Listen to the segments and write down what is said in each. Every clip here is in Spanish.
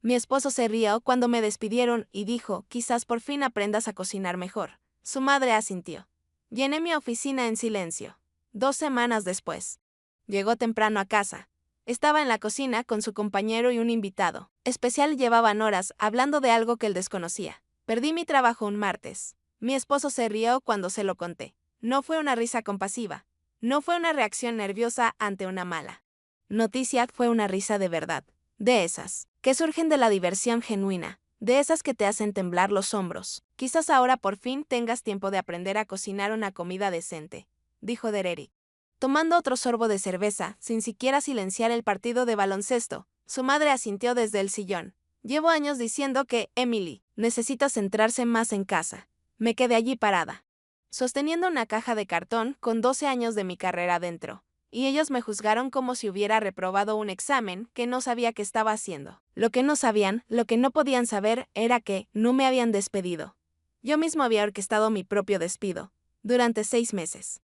Mi esposo se rió cuando me despidieron y dijo, quizás por fin aprendas a cocinar mejor. Su madre asintió. Llené mi oficina en silencio. 2 semanas después. Llegó temprano a casa. Estaba en la cocina con su compañero y un invitado especial. Llevaban horas hablando de algo que él desconocía. Perdí mi trabajo un martes. Mi esposo se rió cuando se lo conté. No fue una risa compasiva. No fue una reacción nerviosa ante una mala noticia, fue una risa de verdad. De esas que surgen de la diversión genuina. De esas que te hacen temblar los hombros. Quizás ahora por fin tengas tiempo de aprender a cocinar una comida decente, dijo Dererick. Tomando otro sorbo de cerveza, sin siquiera silenciar el partido de baloncesto, su madre asintió desde el sillón. Llevo años diciendo que, Emily, necesita centrarse más en casa. Me quedé allí parada, sosteniendo una caja de cartón con 12 años de mi carrera dentro. Y ellos me juzgaron como si hubiera reprobado un examen que no sabía qué estaba haciendo. Lo que no sabían, lo que no podían saber, era que no me habían despedido. Yo mismo había orquestado mi propio despido. Durante 6 meses.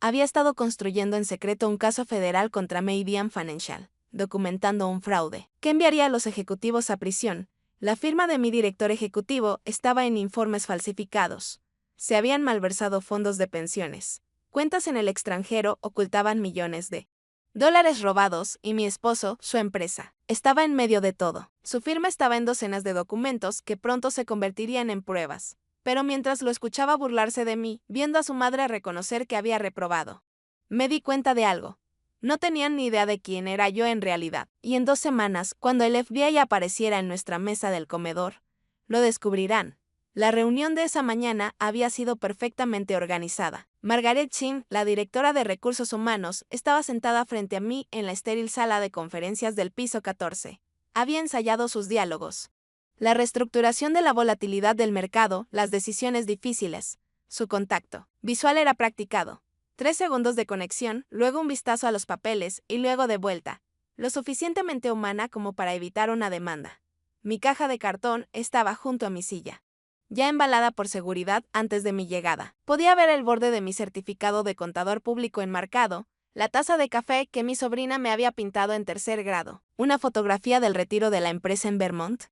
Había estado construyendo en secreto un caso federal contra Median Financial, documentando un fraude que enviaría a los ejecutivos a prisión. La firma de mi director ejecutivo estaba en informes falsificados. Se habían malversado fondos de pensiones. Cuentas en el extranjero ocultaban millones de dólares robados y mi esposo, su empresa, estaba en medio de todo. Su firma estaba en docenas de documentos que pronto se convertirían en pruebas. Pero mientras lo escuchaba burlarse de mí, viendo a su madre reconocer que había reprobado, me di cuenta de algo. No tenían ni idea de quién era yo en realidad. Y en 2 semanas, cuando el FBI apareciera en nuestra mesa del comedor, lo descubrirán. La reunión de esa mañana había sido perfectamente organizada. Margaret Chin, la directora de Recursos Humanos, estaba sentada frente a mí en la estéril sala de conferencias del piso 14. Había ensayado sus diálogos. La reestructuración de la volatilidad del mercado, las decisiones difíciles. Su contacto visual era practicado. 3 segundos de conexión, luego un vistazo a los papeles y luego de vuelta. Lo suficientemente humana como para evitar una demanda. Mi caja de cartón estaba junto a mi silla, ya embalada por seguridad antes de mi llegada. Podía ver el borde de mi certificado de contador público enmarcado, la taza de café que mi sobrina me había pintado en 3er grado, una fotografía del retiro de la empresa en Vermont,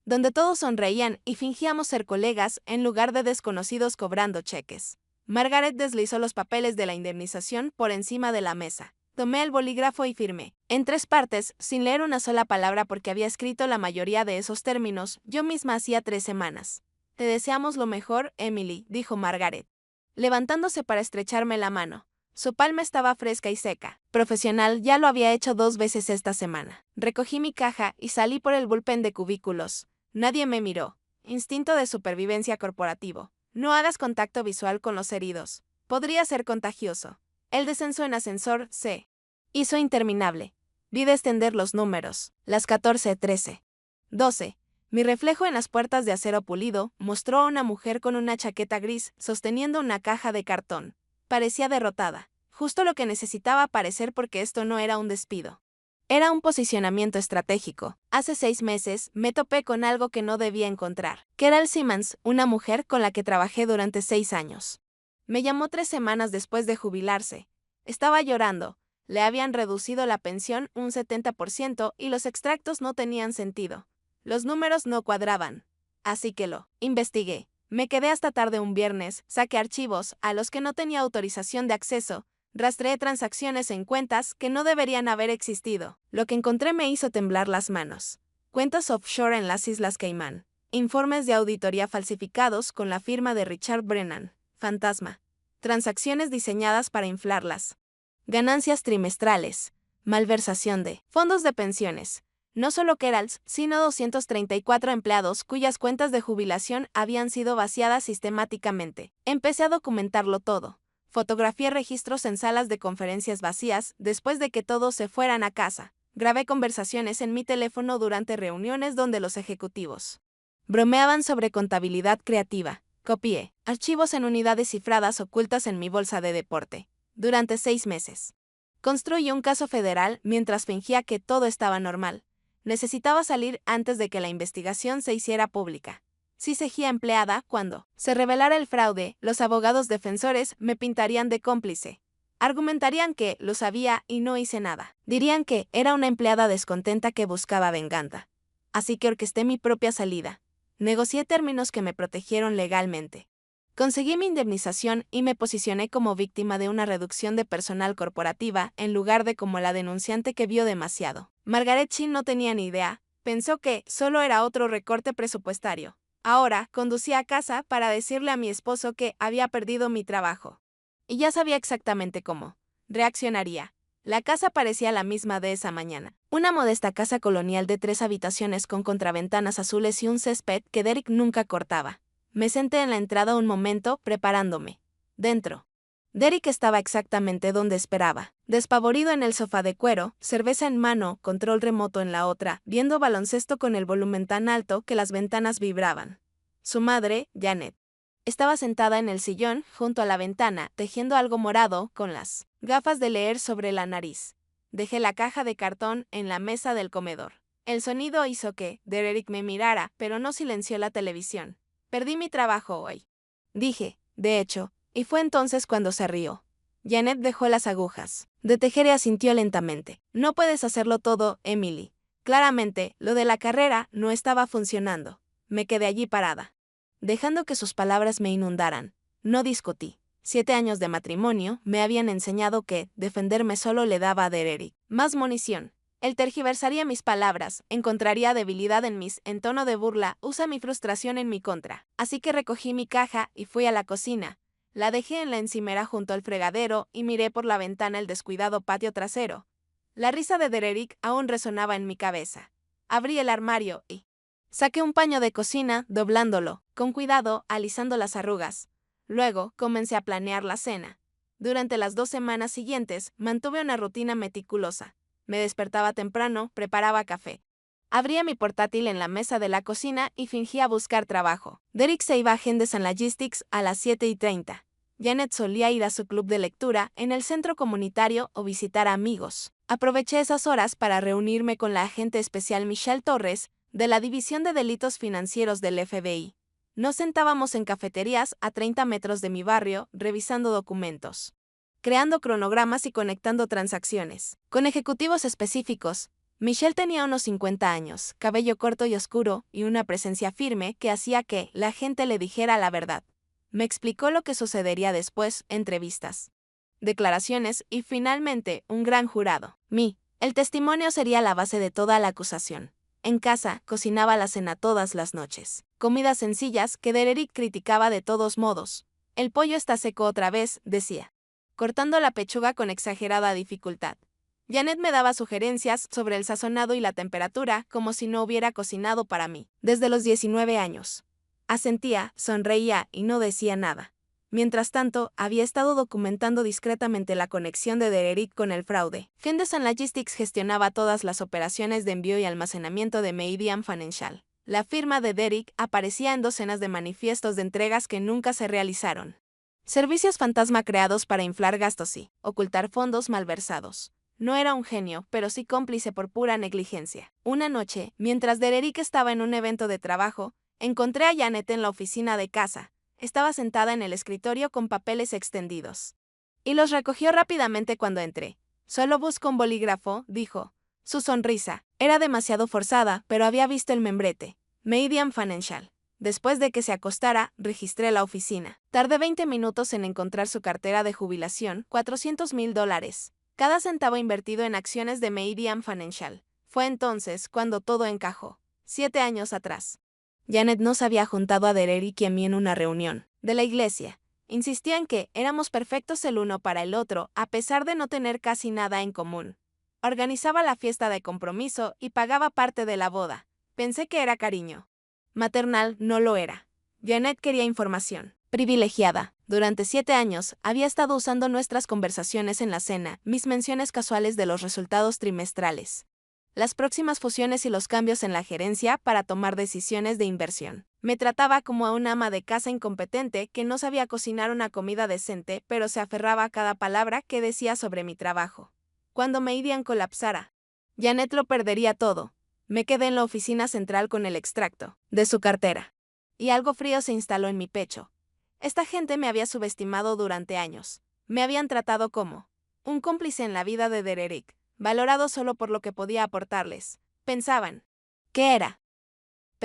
donde todos sonreían y fingíamos ser colegas en lugar de desconocidos cobrando cheques. Margaret deslizó los papeles de la indemnización por encima de la mesa. Tomé el bolígrafo y firmé, en 3 partes, sin leer una sola palabra porque había escrito la mayoría de esos términos yo misma hacía 3 semanas. Te deseamos lo mejor, Emily, dijo Margaret, levantándose para estrecharme la mano. Su palma estaba fresca y seca. Profesional, ya lo había hecho 2 veces esta semana. Recogí mi caja y salí por el bullpen de cubículos. Nadie me miró. Instinto de supervivencia corporativo. No hagas contacto visual con los heridos. Podría ser contagioso. El descenso en ascensor se hizo interminable. Vi descender los números. Las 14, 13, 12. Mi reflejo en las puertas de acero pulido mostró a una mujer con una chaqueta gris sosteniendo una caja de cartón. Parecía derrotada. Justo lo que necesitaba parecer porque esto no era un despido. Era un posicionamiento estratégico. Hace 6 meses me topé con algo que no debía encontrar. Carol Simmons, una mujer con la que trabajé durante 6 años. Me llamó 3 semanas después de jubilarse. Estaba llorando. Le habían reducido la pensión un 70% y los extractos no tenían sentido. Los números no cuadraban. Así que lo investigué. Me quedé hasta tarde un viernes, saqué archivos a los que no tenía autorización de acceso, rastreé transacciones en cuentas que no deberían haber existido. Lo que encontré me hizo temblar las manos. Cuentas offshore en las Islas Caimán. Informes de auditoría falsificados con la firma de Richard Brennan. Fantasma. Transacciones diseñadas para inflarlas. Ganancias trimestrales. Malversación de fondos de pensiones. No solo Kerals, sino 234 empleados cuyas cuentas de jubilación habían sido vaciadas sistemáticamente. Empecé a documentarlo todo. Fotografié registros en salas de conferencias vacías después de que todos se fueran a casa. Grabé conversaciones en mi teléfono durante reuniones donde los ejecutivos bromeaban sobre contabilidad creativa. Copié archivos en unidades cifradas ocultas en mi bolsa de deporte. Durante 6 meses. Construí un caso federal mientras fingía que todo estaba normal. Necesitaba salir antes de que la investigación se hiciera pública. Si seguía empleada, cuando se revelara el fraude, los abogados defensores me pintarían de cómplice. Argumentarían que lo sabía y no hice nada. Dirían que era una empleada descontenta que buscaba venganza. así que orquesté mi propia salida. Negocié términos que me protegieron legalmente. Conseguí mi indemnización y me posicioné como víctima de una reducción de personal corporativa en lugar de como la denunciante que vio demasiado. Margaret Chin no tenía ni idea, pensó que solo era otro recorte presupuestario. Ahora, conducía a casa para decirle a mi esposo que había perdido mi trabajo. Y ya sabía exactamente cómo reaccionaría. La casa parecía la misma de esa mañana. Una modesta casa colonial de 3 habitaciones con contraventanas azules y un césped que Derek nunca cortaba. Me senté en la entrada un momento, preparándome. Dentro. Derek estaba exactamente donde esperaba, despavorido en el sofá de cuero, cerveza en mano, control remoto en la otra, viendo baloncesto con el volumen tan alto que las ventanas vibraban. Su madre, Janet, estaba sentada en el sillón, junto a la ventana, tejiendo algo morado, con las gafas de leer sobre la nariz. Dejé la caja de cartón en la mesa del comedor. El sonido hizo que Derek me mirara, pero no silenció la televisión. Perdí mi trabajo hoy, dije, de hecho, y fue entonces cuando se rió. Janet dejó las agujas de tejer y asintió lentamente. No puedes hacerlo todo, Emily. Claramente, lo de la carrera no estaba funcionando. Me quedé allí parada, dejando que sus palabras me inundaran. No discutí. 7 años de matrimonio me habían enseñado que defenderme solo le daba a Derek más munición. Él tergiversaría mis palabras, encontraría debilidad en mis, en tono de burla, usa mi frustración en mi contra. Así que recogí mi caja y fui a la cocina. La dejé en la encimera junto al fregadero y miré por la ventana el descuidado patio trasero. La risa de Derek aún resonaba en mi cabeza. Abrí el armario y saqué un paño de cocina, doblándolo, con cuidado, alisando las arrugas. Luego, comencé a planear la cena. Durante las 2 semanas siguientes, mantuve una rutina meticulosa. Me despertaba temprano, preparaba café. Abría mi portátil en la mesa de la cocina y fingía buscar trabajo. Derek se iba a Henderson Logistics a las 7:30. Janet solía ir a su club de lectura en el centro comunitario o visitar a amigos. Aproveché esas horas para reunirme con la agente especial Michelle Torres, de la División de Delitos Financieros del FBI. Nos sentábamos en cafeterías a 30 metros de mi barrio, revisando documentos, creando cronogramas y conectando transacciones. Con ejecutivos específicos, Michelle tenía unos 50 años, cabello corto y oscuro, y una presencia firme que hacía que la gente le dijera la verdad. Me explicó lo que sucedería después, entrevistas, declaraciones y finalmente un gran jurado. El testimonio sería la base de toda la acusación. En casa, cocinaba la cena todas las noches. Comidas sencillas que Derek criticaba de todos modos. El pollo está seco otra vez, decía, cortando la pechuga con exagerada dificultad. Janet me daba sugerencias sobre el sazonado y la temperatura, como si no hubiera cocinado para mí desde los 19 años. Asentía, sonreía y no decía nada. Mientras tanto, había estado documentando discretamente la conexión de Derek con el fraude. Henderson Logistics gestionaba todas las operaciones de envío y almacenamiento de Meridian Financial. La firma de Derek aparecía en docenas de manifiestos de entregas que nunca se realizaron. Servicios fantasma creados para inflar gastos y ocultar fondos malversados. No era un genio, pero sí cómplice por pura negligencia. Una noche, mientras Derek estaba en un evento de trabajo, encontré a Janet en la oficina de casa. Estaba sentada en el escritorio con papeles extendidos. Y los recogió rápidamente cuando entré. Solo busco un bolígrafo, dijo. Su sonrisa era demasiado forzada, pero había visto el membrete. Meridian Financial. Después de que se acostara, registré la oficina. Tardé 20 minutos en encontrar su cartera de jubilación, $400,000. Cada centavo invertido en acciones de Meridian Financial. Fue entonces cuando todo encajó. 7 años atrás. Janet nos había juntado a Derek y a mí en una reunión de la iglesia. Insistía en que éramos perfectos el uno para el otro, a pesar de no tener casi nada en común. Organizaba la fiesta de compromiso y pagaba parte de la boda. Pensé que era cariño maternal, no lo era. Janet quería información privilegiada. Durante 7 años, había estado usando nuestras conversaciones en la cena, mis menciones casuales de los resultados trimestrales, las próximas fusiones y los cambios en la gerencia para tomar decisiones de inversión. Me trataba como a una ama de casa incompetente que no sabía cocinar una comida decente, pero se aferraba a cada palabra que decía sobre mi trabajo. Cuando Meridian colapsara, Janet lo perdería todo. Me quedé en la oficina central con el extracto de su cartera. Y algo frío se instaló en mi pecho. Esta gente me había subestimado durante años. Me habían tratado como un cómplice en la vida de Derek, valorado solo por lo que podía aportarles. Pensaban que era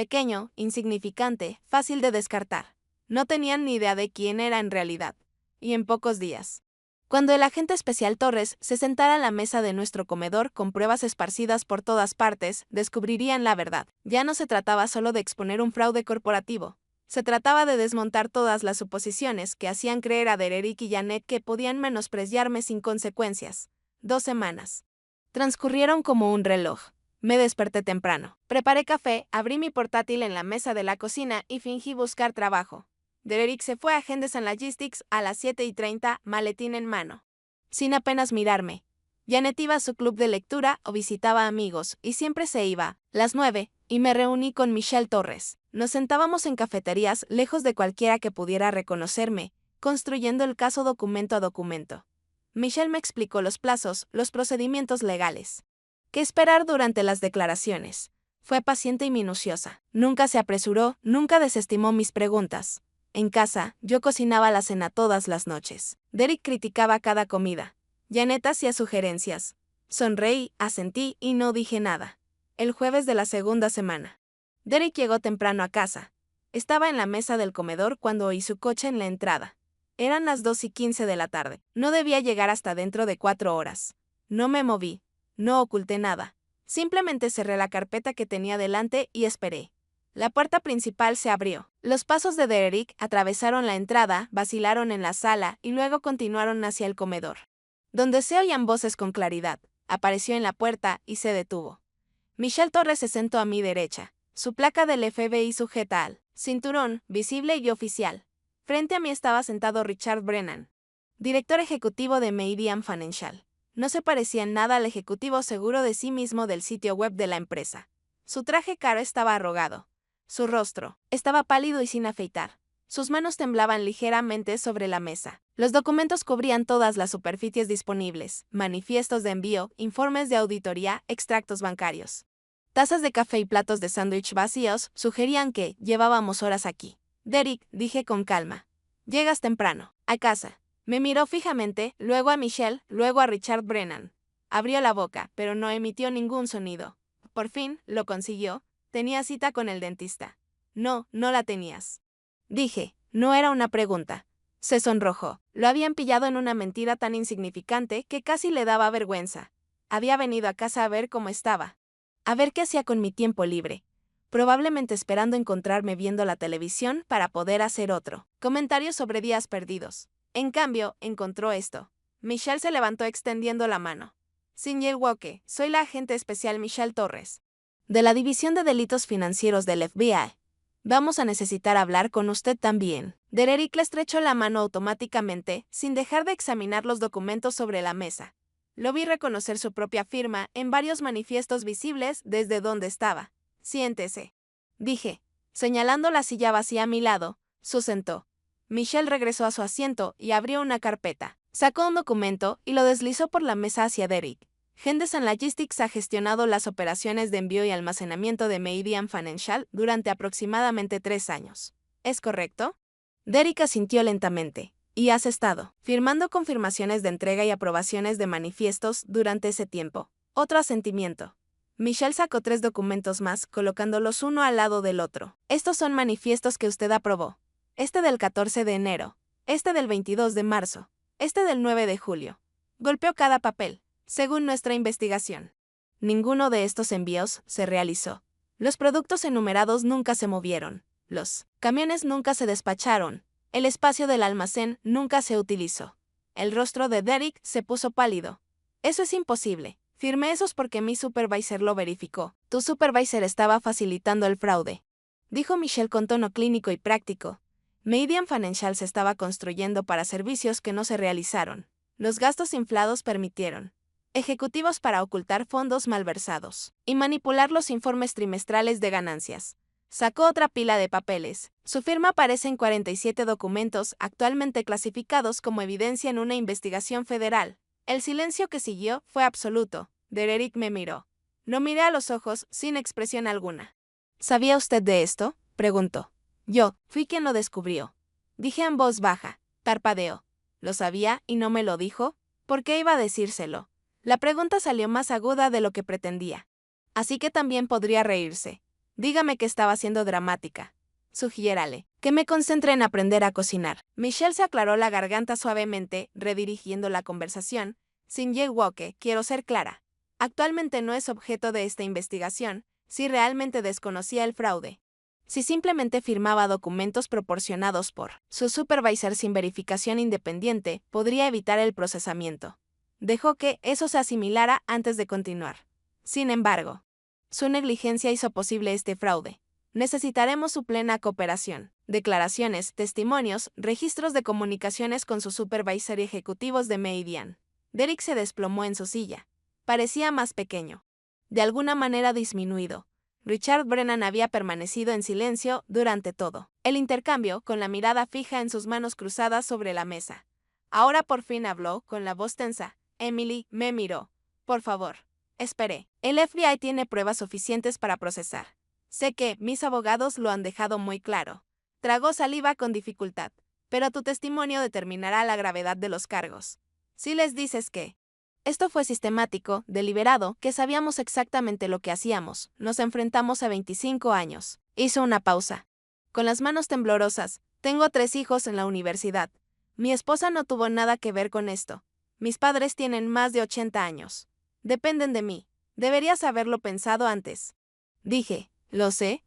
Pequeño, insignificante, fácil de descartar. No tenían ni idea de quién era en realidad. Y en pocos días. Cuando el agente especial Torres se sentara a la mesa de nuestro comedor con pruebas esparcidas por todas partes, descubrirían la verdad. Ya no se trataba solo de exponer un fraude corporativo. Se trataba de desmontar todas las suposiciones que hacían creer a Dererick y Janet que podían menospreciarme sin consecuencias. 2 semanas. Transcurrieron como un reloj. Me desperté temprano. Preparé café, abrí mi portátil en la mesa de la cocina y fingí buscar trabajo. Dererick se fue a Henderson Logistics a las 7:30, maletín en mano. Sin apenas mirarme. Janet iba a su club de lectura o visitaba amigos, y siempre se iba, las 9, y me reuní con Michelle Torres. Nos sentábamos en cafeterías lejos de cualquiera que pudiera reconocerme, construyendo el caso documento a documento. Michelle me explicó los plazos, los procedimientos legales. ¿Qué esperar durante las declaraciones? Fue paciente y minuciosa. Nunca se apresuró, nunca desestimó mis preguntas. En casa, yo cocinaba la cena todas las noches. Derek criticaba cada comida. Janet hacía sugerencias. Sonreí, asentí y no dije nada. El jueves de la segunda semana. Derek llegó temprano a casa. Estaba en la mesa del comedor cuando oí su coche en la entrada. Eran las 2:15 de la tarde. No debía llegar hasta dentro de 4 horas. No me moví. No oculté nada. Simplemente cerré la carpeta que tenía delante y esperé. La puerta principal se abrió. Los pasos de Dererick atravesaron la entrada, vacilaron en la sala y luego continuaron hacia el comedor, donde se oían voces con claridad. Apareció en la puerta y se detuvo. Michelle Torres se sentó a mi derecha. Su placa del FBI sujeta al cinturón, visible y oficial. Frente a mí estaba sentado Richard Brennan, director ejecutivo de Meridian Financial. No se parecía en nada al ejecutivo seguro de sí mismo del sitio web de la empresa. Su traje caro estaba arrugado. Su rostro estaba pálido y sin afeitar. Sus manos temblaban ligeramente sobre la mesa. Los documentos cubrían todas las superficies disponibles: manifiestos de envío, informes de auditoría, extractos bancarios. Tazas de café y platos de sándwich vacíos sugerían que llevábamos horas aquí. Derek, dije con calma. Llegas temprano. A casa. Me miró fijamente, luego a Michelle, luego a Richard Brennan. Abrió la boca, pero no emitió ningún sonido. Por fin, lo consiguió. Tenía cita con el dentista. No, no la tenías. Dije, no era una pregunta. Se sonrojó. Lo habían pillado en una mentira tan insignificante que casi le daba vergüenza. Había venido a casa a ver cómo estaba. A ver qué hacía con mi tiempo libre. Probablemente esperando encontrarme viendo la televisión para poder hacer otro comentario sobre días perdidos. En cambio, encontró esto. Michelle se levantó extendiendo la mano. Señor Walker, soy la agente especial Michelle Torres, de la División de Delitos Financieros del FBI. Vamos a necesitar hablar con usted también. Dererick le estrechó la mano automáticamente, sin dejar de examinar los documentos sobre la mesa. Lo vi reconocer su propia firma en varios manifiestos visibles desde donde estaba. Siéntese, dije, señalando la silla vacía a mi lado. Se sentó. Michelle regresó a su asiento y abrió una carpeta. Sacó un documento y lo deslizó por la mesa hacia Derek. Henderson Logistics ha gestionado las operaciones de envío y almacenamiento de Meridian Financial durante aproximadamente 3 años. ¿Es correcto? Derek asintió lentamente. Y has estado firmando confirmaciones de entrega y aprobaciones de manifiestos durante ese tiempo. Otro asentimiento. Michelle sacó 3 documentos más, colocándolos uno al lado del otro. Estos son manifiestos que usted aprobó. Este del 14 de enero. Este del 22 de marzo. Este del 9 de julio. Golpeó cada papel. Según nuestra investigación, ninguno de estos envíos se realizó. Los productos enumerados nunca se movieron. Los camiones nunca se despacharon. El espacio del almacén nunca se utilizó. El rostro de Derek se puso pálido. Eso es imposible. Firmé esos porque mi supervisor lo verificó. Tu supervisor estaba facilitando el fraude, dijo Michelle con tono clínico y práctico. Meridian Financial se estaba construyendo para servicios que no se realizaron. Los gastos inflados permitieron ejecutivos para ocultar fondos malversados y manipular los informes trimestrales de ganancias. Sacó otra pila de papeles. Su firma aparece en 47 documentos actualmente clasificados como evidencia en una investigación federal. El silencio que siguió fue absoluto. Dererick me miró. Lo miré a los ojos sin expresión alguna. ¿Sabía usted de esto?, preguntó. Yo fui quien lo descubrió. Dije en voz baja. Parpadeó. ¿Lo sabía y no me lo dijo? ¿Por qué iba a decírselo? La pregunta salió más aguda de lo que pretendía. Así que también podría reírse. Dígame que estaba siendo dramática. Sugiérale que me concentre en aprender a cocinar. Michelle se aclaró la garganta suavemente, redirigiendo la conversación. Sin Jaywalker, quiero ser clara. Actualmente no es objeto de esta investigación, si realmente desconocía el fraude. Si simplemente firmaba documentos proporcionados por su supervisor sin verificación independiente, podría evitar el procesamiento. Dejó que eso se asimilara antes de continuar. Sin embargo, su negligencia hizo posible este fraude. Necesitaremos su plena cooperación. Declaraciones, testimonios, registros de comunicaciones con su supervisor y ejecutivos de Meridian. Derek se desplomó en su silla. Parecía más pequeño. De alguna manera disminuido. Richard Brennan había permanecido en silencio durante todo el intercambio, con la mirada fija en sus manos cruzadas sobre la mesa. Ahora por fin habló, con la voz tensa. Emily me miró. Por favor, esperé. El FBI tiene pruebas suficientes para procesar. Sé que mis abogados lo han dejado muy claro. Tragó saliva con dificultad, pero tu testimonio determinará la gravedad de los cargos. Si les dices que esto fue sistemático, deliberado, que sabíamos exactamente lo que hacíamos, nos enfrentamos a 25 años. Hizo una pausa. Con las manos temblorosas, tengo 3 hijos en la universidad. Mi esposa no tuvo nada que ver con esto. Mis padres tienen más de 80 años. Dependen de mí. Deberías haberlo pensado antes. Dije, lo sé.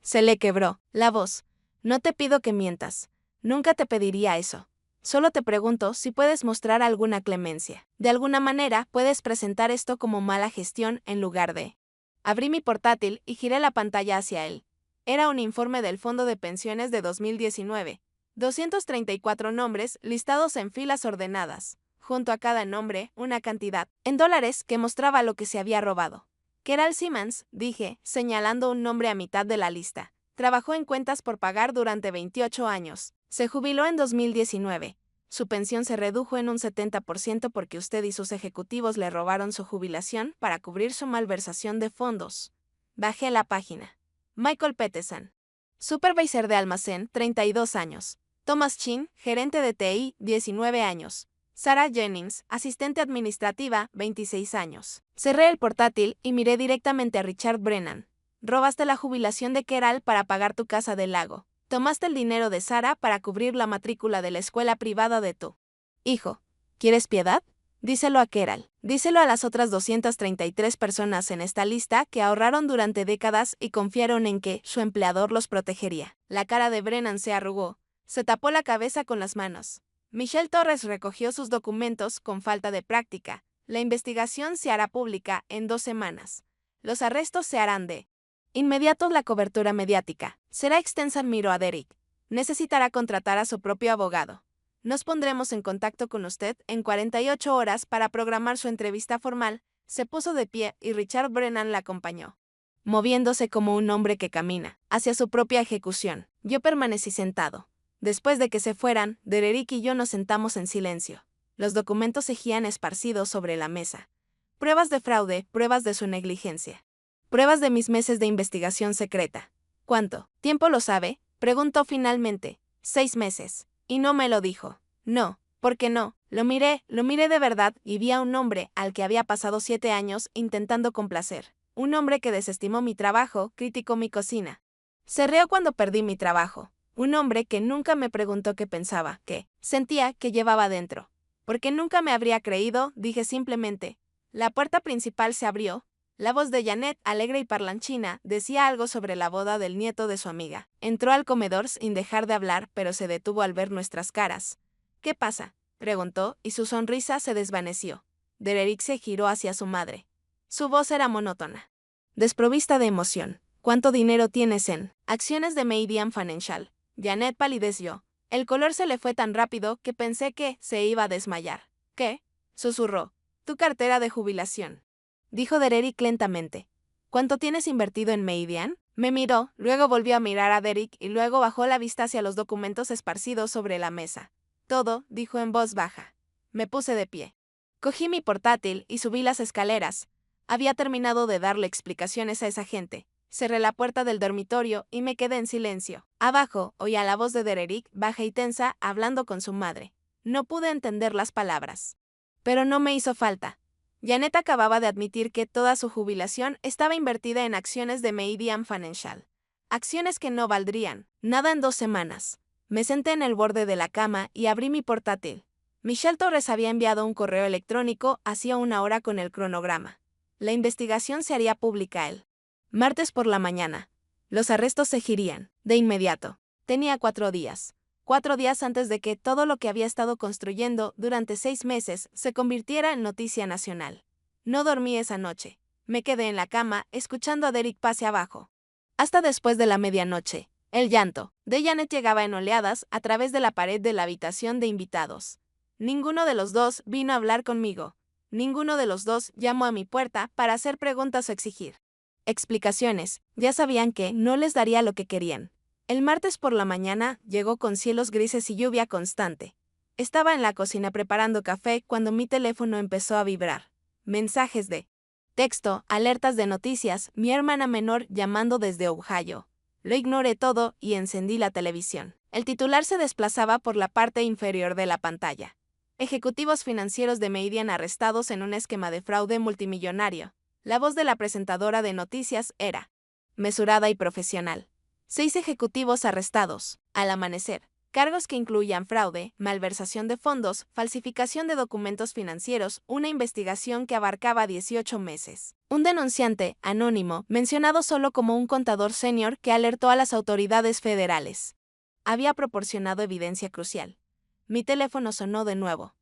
Se le quebró la voz. No te pido que mientas. Nunca te pediría eso. Solo te pregunto si puedes mostrar alguna clemencia. De alguna manera, puedes presentar esto como mala gestión en lugar de... Abrí mi portátil y giré la pantalla hacia él. Era un informe del Fondo de Pensiones de 2019. 234 nombres listados en filas ordenadas. Junto a cada nombre, una cantidad, en dólares, que mostraba lo que se había robado. Keral Simmons, dije, señalando un nombre a mitad de la lista. Trabajó en cuentas por pagar durante 28 años. Se jubiló en 2019. Su pensión se redujo en un 70% porque usted y sus ejecutivos le robaron su jubilación para cubrir su malversación de fondos. Bajé la página. Michael Peterson. Supervisor de almacén, 32 años. Thomas Chin, gerente de TI, 19 años. Sarah Jennings, asistente administrativa, 26 años. Cerré el portátil y miré directamente a Richard Brennan. Robaste la jubilación de Keral para pagar tu casa del lago. Tomaste el dinero de Sarah para cubrir la matrícula de la escuela privada de tu hijo. ¿Quieres piedad? Díselo a Keral. Díselo a las otras 233 personas en esta lista que ahorraron durante décadas y confiaron en que su empleador los protegería. La cara de Brennan se arrugó. Se tapó la cabeza con las manos. Michelle Torres recogió sus documentos con falta de práctica. La investigación se hará pública en 2 semanas. Los arrestos se harán de inmediato. La cobertura mediática será extensa. Miró a Derek. Necesitará contratar a su propio abogado. Nos pondremos en contacto con usted en 48 horas para programar su entrevista formal. Se puso de pie y Richard Brennan la acompañó, moviéndose como un hombre que camina hacia su propia ejecución. Yo permanecí sentado. Después de que se fueran, Derek y yo nos sentamos en silencio. Los documentos seguían esparcidos sobre la mesa. Pruebas de fraude, pruebas de su negligencia. Pruebas de mis meses de investigación secreta. ¿Cuánto tiempo lo sabe? Preguntó finalmente. 6 meses. Y no me lo dijo. No, ¿por qué no? Lo miré de verdad y vi a un hombre al que había pasado 7 años intentando complacer. Un hombre que desestimó mi trabajo, criticó mi cocina. Se rió cuando perdí mi trabajo. Un hombre que nunca me preguntó qué pensaba, qué sentía, que llevaba dentro. Porque nunca me habría creído, dije simplemente. La puerta principal se abrió. La voz de Janet, alegre y parlanchina, decía algo sobre la boda del nieto de su amiga. Entró al comedor sin dejar de hablar, pero se detuvo al ver nuestras caras. ¿Qué pasa?, preguntó, y su sonrisa se desvaneció. Derek se giró hacia su madre. Su voz era monótona, desprovista de emoción. ¿Cuánto dinero tienes en acciones de Meridian Financial? Janet palideció. El color se le fue tan rápido que pensé que se iba a desmayar. ¿Qué?, susurró. Tu cartera de jubilación, dijo Derek lentamente. ¿Cuánto tienes invertido en Meridian? Me miró, luego volvió a mirar a Derek y luego bajó la vista hacia los documentos esparcidos sobre la mesa. Todo, dijo en voz baja. Me puse de pie. Cogí mi portátil y subí las escaleras. Había terminado de darle explicaciones a esa gente. Cerré la puerta del dormitorio y me quedé en silencio. Abajo, oía la voz de Derek, baja y tensa, hablando con su madre. No pude entender las palabras. Pero no me hizo falta. Janet acababa de admitir que toda su jubilación estaba invertida en acciones de Meridian Financial. Acciones que no valdrían nada en 2 semanas. Me senté en el borde de la cama y abrí mi portátil. Michelle Torres había enviado un correo electrónico hacía 1 hora con el cronograma. La investigación se haría pública el martes por la mañana. Los arrestos se seguirían de inmediato. Tenía 4 días. 4 días antes de que todo lo que había estado construyendo durante 6 meses se convirtiera en noticia nacional. No dormí esa noche. Me quedé en la cama, escuchando a Derek pase abajo. Hasta después de la medianoche. El llanto de Janet llegaba en oleadas a través de la pared de la habitación de invitados. Ninguno de los dos vino a hablar conmigo. Ninguno de los dos llamó a mi puerta para hacer preguntas o exigir explicaciones. Ya sabían que no les daría lo que querían. El martes por la mañana llegó con cielos grises y lluvia constante. Estaba en la cocina preparando café cuando mi teléfono empezó a vibrar. Mensajes de texto, alertas de noticias, mi hermana menor llamando desde Ohio. Lo ignoré todo y encendí la televisión. El titular se desplazaba por la parte inferior de la pantalla. Ejecutivos financieros de Meridian arrestados en un esquema de fraude multimillonario. La voz de la presentadora de noticias era mesurada y profesional. 6 ejecutivos arrestados. Al amanecer. Cargos que incluían fraude, malversación de fondos, falsificación de documentos financieros, una investigación que abarcaba 18 meses. Un denunciante, anónimo, mencionado solo como un contador senior que alertó a las autoridades federales. Había proporcionado evidencia crucial. Mi teléfono sonó de nuevo.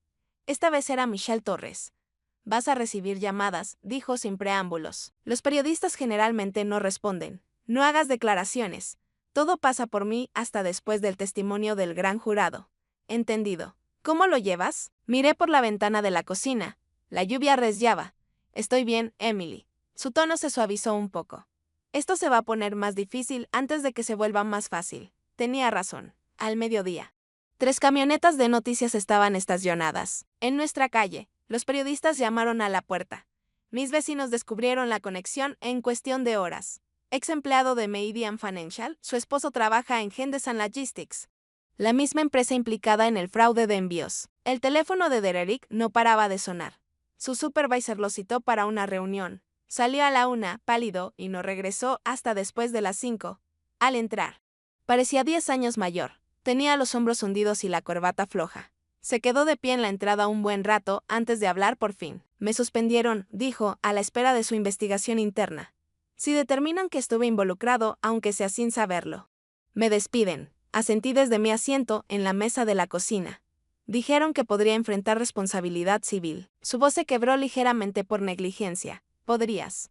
Esta vez era Michelle Torres. Vas a recibir llamadas, dijo sin preámbulos. Los periodistas generalmente no responden. No hagas declaraciones. Todo pasa por mí hasta después del testimonio del gran jurado. Entendido. ¿Cómo lo llevas? Miré por la ventana de la cocina. La lluvia reciaba. Estoy bien, Emily. Su tono se suavizó un poco. Esto se va a poner más difícil antes de que se vuelva más fácil. Tenía razón. Al mediodía. 3 camionetas de noticias estaban estacionadas. En nuestra calle, los periodistas llamaron a la puerta. Mis vecinos descubrieron la conexión en cuestión de horas. Ex empleado de Meridian Financial, su esposo trabaja en Henderson Logistics, la misma empresa implicada en el fraude de envíos. El teléfono de Derek no paraba de sonar. Su supervisor lo citó para una reunión. Salió a la 1, pálido, y no regresó hasta después de las 5. Al entrar, parecía 10 años mayor. Tenía los hombros hundidos y la corbata floja. Se quedó de pie en la entrada un buen rato antes de hablar por fin. Me suspendieron, dijo, a la espera de su investigación interna. Si determinan que estuve involucrado, aunque sea sin saberlo. Me despiden. Asentí desde mi asiento en la mesa de la cocina. Dijeron que podría enfrentar responsabilidad civil. Su voz se quebró ligeramente por negligencia. Podrías.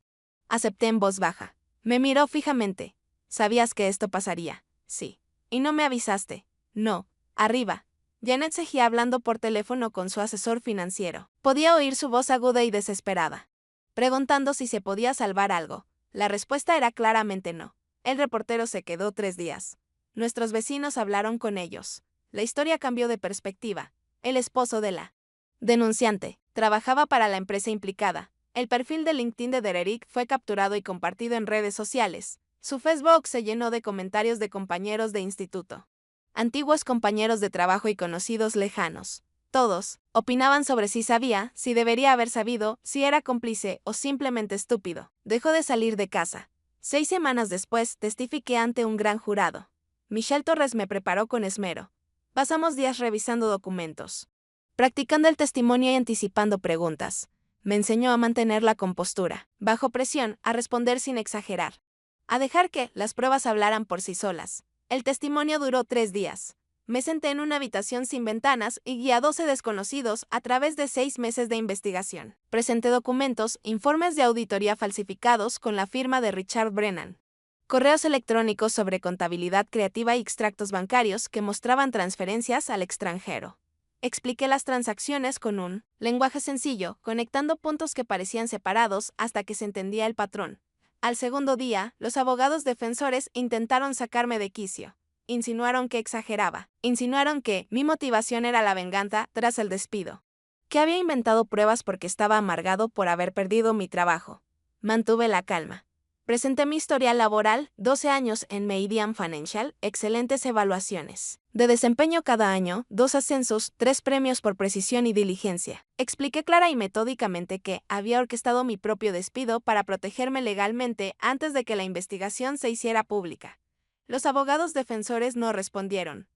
Acepté en voz baja. Me miró fijamente. ¿Sabías que esto pasaría? Sí. ¿Y no me avisaste? No. Arriba. Janet seguía hablando por teléfono con su asesor financiero. Podía oír su voz aguda y desesperada, preguntando si se podía salvar algo. La respuesta era claramente no. El reportero se quedó 3 días. Nuestros vecinos hablaron con ellos. La historia cambió de perspectiva. El esposo de la denunciante trabajaba para la empresa implicada. El perfil de LinkedIn de Derek fue capturado y compartido en redes sociales. Su Facebook se llenó de comentarios de compañeros de instituto, antiguos compañeros de trabajo y conocidos lejanos. Todos opinaban sobre si sabía, si debería haber sabido, si era cómplice o simplemente estúpido. Dejó de salir de casa. 6 semanas después, testifiqué ante un gran jurado. Michelle Torres me preparó con esmero. Pasamos días revisando documentos, practicando el testimonio y anticipando preguntas. Me enseñó a mantener la compostura, bajo presión, a responder sin exagerar, a dejar que las pruebas hablaran por sí solas. El testimonio duró 3 días. Me senté en una habitación sin ventanas y guié a 12 desconocidos a través de 6 meses de investigación. Presenté documentos, informes de auditoría falsificados con la firma de Richard Brennan, correos electrónicos sobre contabilidad creativa y extractos bancarios que mostraban transferencias al extranjero. Expliqué las transacciones con un lenguaje sencillo, conectando puntos que parecían separados hasta que se entendía el patrón. Al segundo día, los abogados defensores intentaron sacarme de quicio. Insinuaron que exageraba. Insinuaron que mi motivación era la venganza tras el despido. Que había inventado pruebas porque estaba amargado por haber perdido mi trabajo. Mantuve la calma. Presenté mi historial laboral, 12 años en Meridian Financial, excelentes evaluaciones. de desempeño cada año, 2 ascensos, 3 premios por precisión y diligencia. Expliqué clara y metódicamente que había orquestado mi propio despido para protegerme legalmente antes de que la investigación se hiciera pública. Los abogados defensores no respondieron.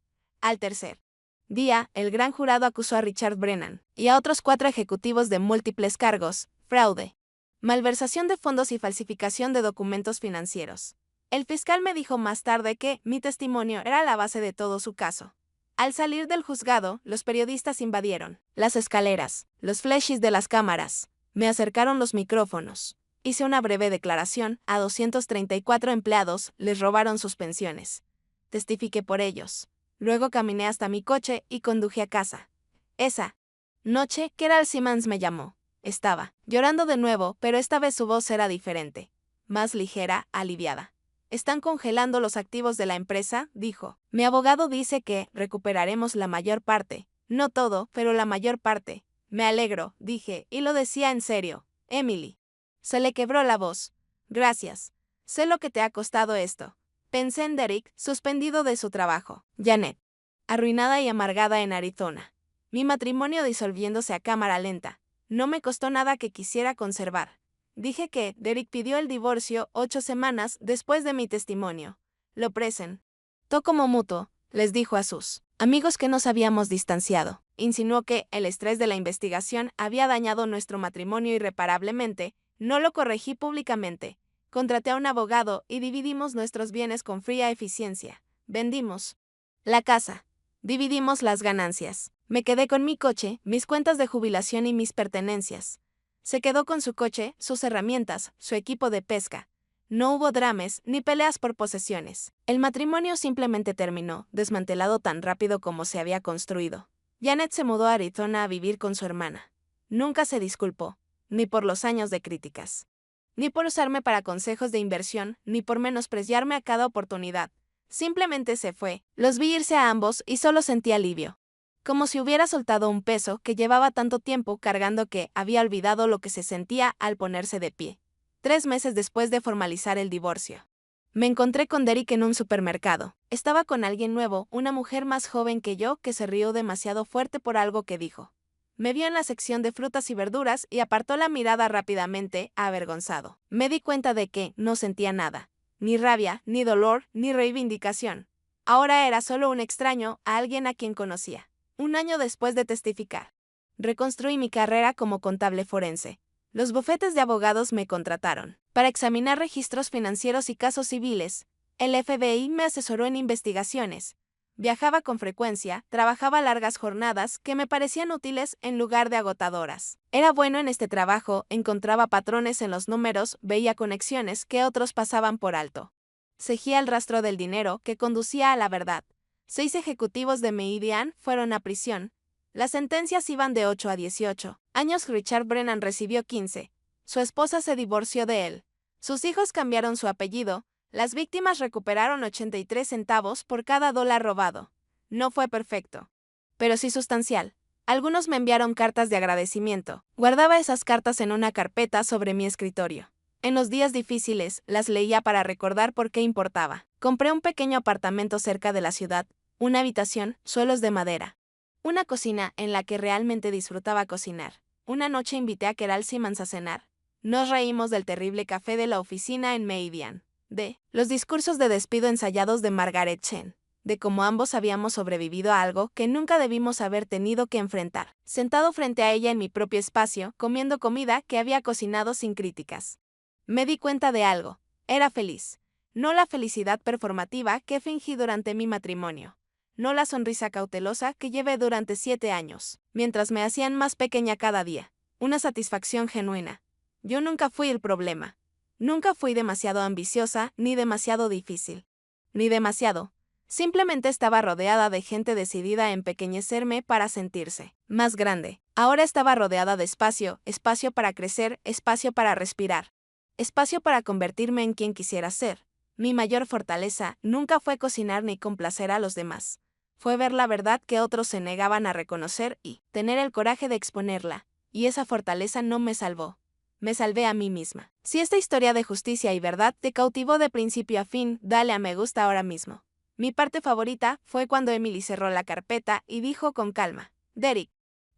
Al tercer día, el gran jurado acusó a Richard Brennan y a otros 4 ejecutivos de múltiples cargos: fraude, malversación de fondos y falsificación de documentos financieros. El fiscal me dijo más tarde que mi testimonio era la base de todo su caso. Al salir del juzgado, los periodistas invadieron las escaleras, los flashes de las cámaras, me acercaron los micrófonos. Hice una breve declaración, a 234 empleados les robaron sus pensiones. Testifiqué por ellos. Luego caminé hasta mi coche y conduje a casa. Esa noche, Keral Simmons me llamó. Estaba llorando de nuevo, pero esta vez su voz era diferente, más ligera, aliviada. Están congelando los activos de la empresa, dijo. Mi abogado dice que recuperaremos la mayor parte. No todo, pero la mayor parte. Me alegro, dije, y lo decía en serio. Emily. Se le quebró la voz. Gracias. Sé lo que te ha costado esto. Pensé en Derek, suspendido de su trabajo. Janet. Arruinada y amargada en Arizona. Mi matrimonio disolviéndose a cámara lenta. No me costó nada que quisiera conservar. Dije que Derek pidió el divorcio 8 semanas después de mi testimonio. Lo presentó como mutuo, les dijo a sus amigos que nos habíamos distanciado. Insinuó que el estrés de la investigación había dañado nuestro matrimonio irreparablemente. No lo corregí públicamente. Contraté a un abogado y dividimos nuestros bienes con fría eficiencia. Vendimos la casa. Dividimos las ganancias. Me quedé con mi coche, mis cuentas de jubilación y mis pertenencias. Se quedó con su coche, sus herramientas, su equipo de pesca. No hubo dramas ni peleas por posesiones. El matrimonio simplemente terminó, desmantelado tan rápido como se había construido. Janet se mudó a Arizona a vivir con su hermana. Nunca se disculpó, ni por los años de críticas, ni por usarme para consejos de inversión, ni por menospreciarme a cada oportunidad. Simplemente se fue. Los vi irse a ambos y solo sentí alivio. Como si hubiera soltado un peso que llevaba tanto tiempo cargando que había olvidado lo que se sentía al ponerse de pie. 3 meses después de formalizar el divorcio, me encontré con Derek en un supermercado. Estaba con alguien nuevo, una mujer más joven que yo que se rió demasiado fuerte por algo que dijo. Me vio en la sección de frutas y verduras y apartó la mirada rápidamente, avergonzado. Me di cuenta de que no sentía nada, ni rabia, ni dolor, ni reivindicación. Ahora era solo un extraño, a alguien a quien conocía. 1 año después de testificar, reconstruí mi carrera como contable forense. Los bufetes de abogados me contrataron para examinar registros financieros y casos civiles. El FBI me asesoró en investigaciones. Viajaba con frecuencia, trabajaba largas jornadas que me parecían útiles en lugar de agotadoras. Era bueno en este trabajo, encontraba patrones en los números, veía conexiones que otros pasaban por alto. Seguía el rastro del dinero que conducía a la verdad. 6 ejecutivos de Meridian fueron a prisión. Las sentencias iban de 8 a 18 años. Richard Brennan recibió 15. Su esposa se divorció de él. Sus hijos cambiaron su apellido. Las víctimas recuperaron 83 centavos por cada dólar robado. No fue perfecto, pero sí sustancial. Algunos me enviaron cartas de agradecimiento. Guardaba esas cartas en una carpeta sobre mi escritorio. En los días difíciles, las leía para recordar por qué importaba. Compré un pequeño apartamento cerca de la ciudad, una habitación, suelos de madera. Una cocina en la que realmente disfrutaba cocinar. Una noche invité a Keral Simmons a cenar. Nos reímos del terrible café de la oficina en Meridian, de los discursos de despido ensayados de Margaret Chen, de cómo ambos habíamos sobrevivido a algo que nunca debimos haber tenido que enfrentar. Sentado frente a ella en mi propio espacio, comiendo comida que había cocinado sin críticas. Me di cuenta de algo. Era feliz. No la felicidad performativa que fingí durante mi matrimonio. No la sonrisa cautelosa que llevé durante 7 años, mientras me hacían más pequeña cada día. Una satisfacción genuina. Yo nunca fui el problema. Nunca fui demasiado ambiciosa, ni demasiado difícil. Ni demasiado. Simplemente estaba rodeada de gente decidida a empequeñecerme para sentirse más grande. Ahora estaba rodeada de espacio, espacio para crecer, espacio para respirar. Espacio para convertirme en quien quisiera ser. Mi mayor fortaleza nunca fue cocinar ni complacer a los demás. Fue ver la verdad que otros se negaban a reconocer y tener el coraje de exponerla. Y esa fortaleza no me salvó. Me salvé a mí misma. Si esta historia de justicia y verdad te cautivó de principio a fin, dale a me gusta ahora mismo. Mi parte favorita fue cuando Emily cerró la carpeta y dijo con calma, Derek,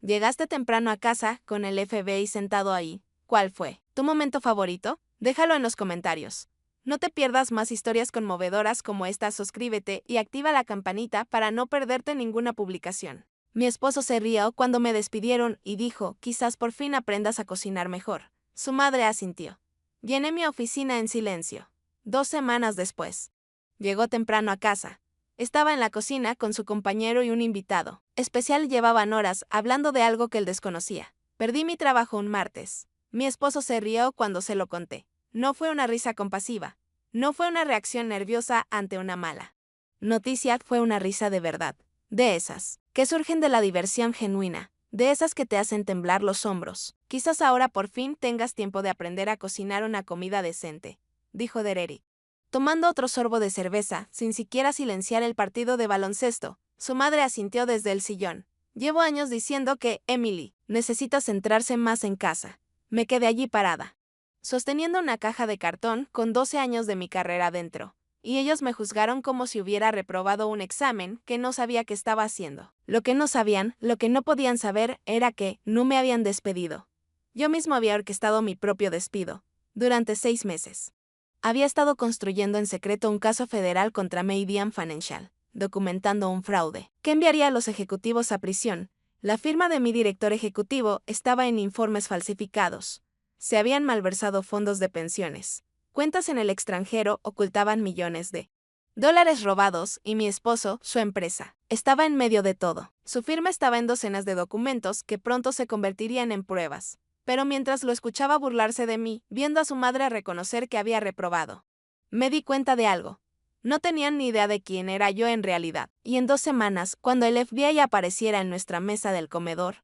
llegaste temprano a casa con el FBI sentado ahí. ¿Cuál fue tu momento favorito? Déjalo en los comentarios. No te pierdas más historias conmovedoras como esta. Suscríbete y activa la campanita para no perderte ninguna publicación. Mi esposo se rió cuando me despidieron y dijo, quizás por fin aprendas a cocinar mejor. Su madre asintió. Llené mi oficina en silencio. 2 semanas después. Llegó temprano a casa. Estaba en la cocina con su compañero y un invitado especial. Llevaban horas hablando de algo que él desconocía. Perdí mi trabajo un martes. Mi esposo se rió cuando se lo conté. No fue una risa compasiva. No fue una reacción nerviosa ante una mala noticia, fue una risa de verdad. De esas que surgen de la diversión genuina. De esas que te hacen temblar los hombros. Quizás ahora por fin tengas tiempo de aprender a cocinar una comida decente, dijo Derek, tomando otro sorbo de cerveza, sin siquiera silenciar el partido de baloncesto. Su madre asintió desde el sillón. Llevo años diciendo que, Emily, necesita centrarse más en casa. Me quedé allí parada, sosteniendo una caja de cartón con 12 años de mi carrera dentro. Y ellos me juzgaron como si hubiera reprobado un examen que no sabía qué estaba haciendo. Lo que no sabían, lo que no podían saber, era que no me habían despedido. Yo mismo había orquestado mi propio despido. Durante 6 meses. Había estado construyendo en secreto un caso federal contra Median Financial, documentando un fraude que enviaría a los ejecutivos a prisión. La firma de mi director ejecutivo estaba en informes falsificados. Se habían malversado fondos de pensiones. Cuentas en el extranjero ocultaban millones de dólares robados y mi esposo, su empresa, estaba en medio de todo. Su firma estaba en docenas de documentos que pronto se convertirían en pruebas. Pero mientras lo escuchaba burlarse de mí, viendo a su madre reconocer que había reprobado, me di cuenta de algo. No tenían ni idea de quién era yo en realidad. Y en 2 semanas, cuando el FBI apareciera en nuestra mesa del comedor,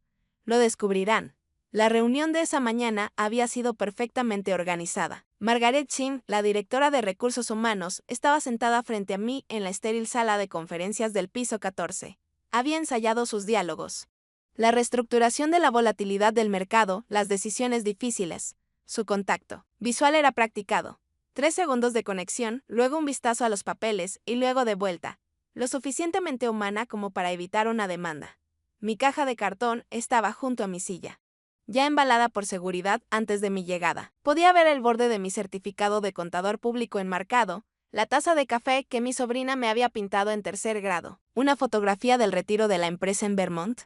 lo descubrirán. La reunión de esa mañana había sido perfectamente organizada. Margaret Chin, la directora de Recursos Humanos, estaba sentada frente a mí en la estéril sala de conferencias del piso 14. Había ensayado sus diálogos. La reestructuración de la volatilidad del mercado, las decisiones difíciles. Su contacto visual era practicado. 3 segundos de conexión, luego un vistazo a los papeles y luego de vuelta. Lo suficientemente humana como para evitar una demanda. Mi caja de cartón estaba junto a mi silla, ya embalada por seguridad antes de mi llegada. Podía ver el borde de mi certificado de contador público enmarcado, la taza de café que mi sobrina me había pintado en 3er grado, una fotografía del retiro de la empresa en Vermont,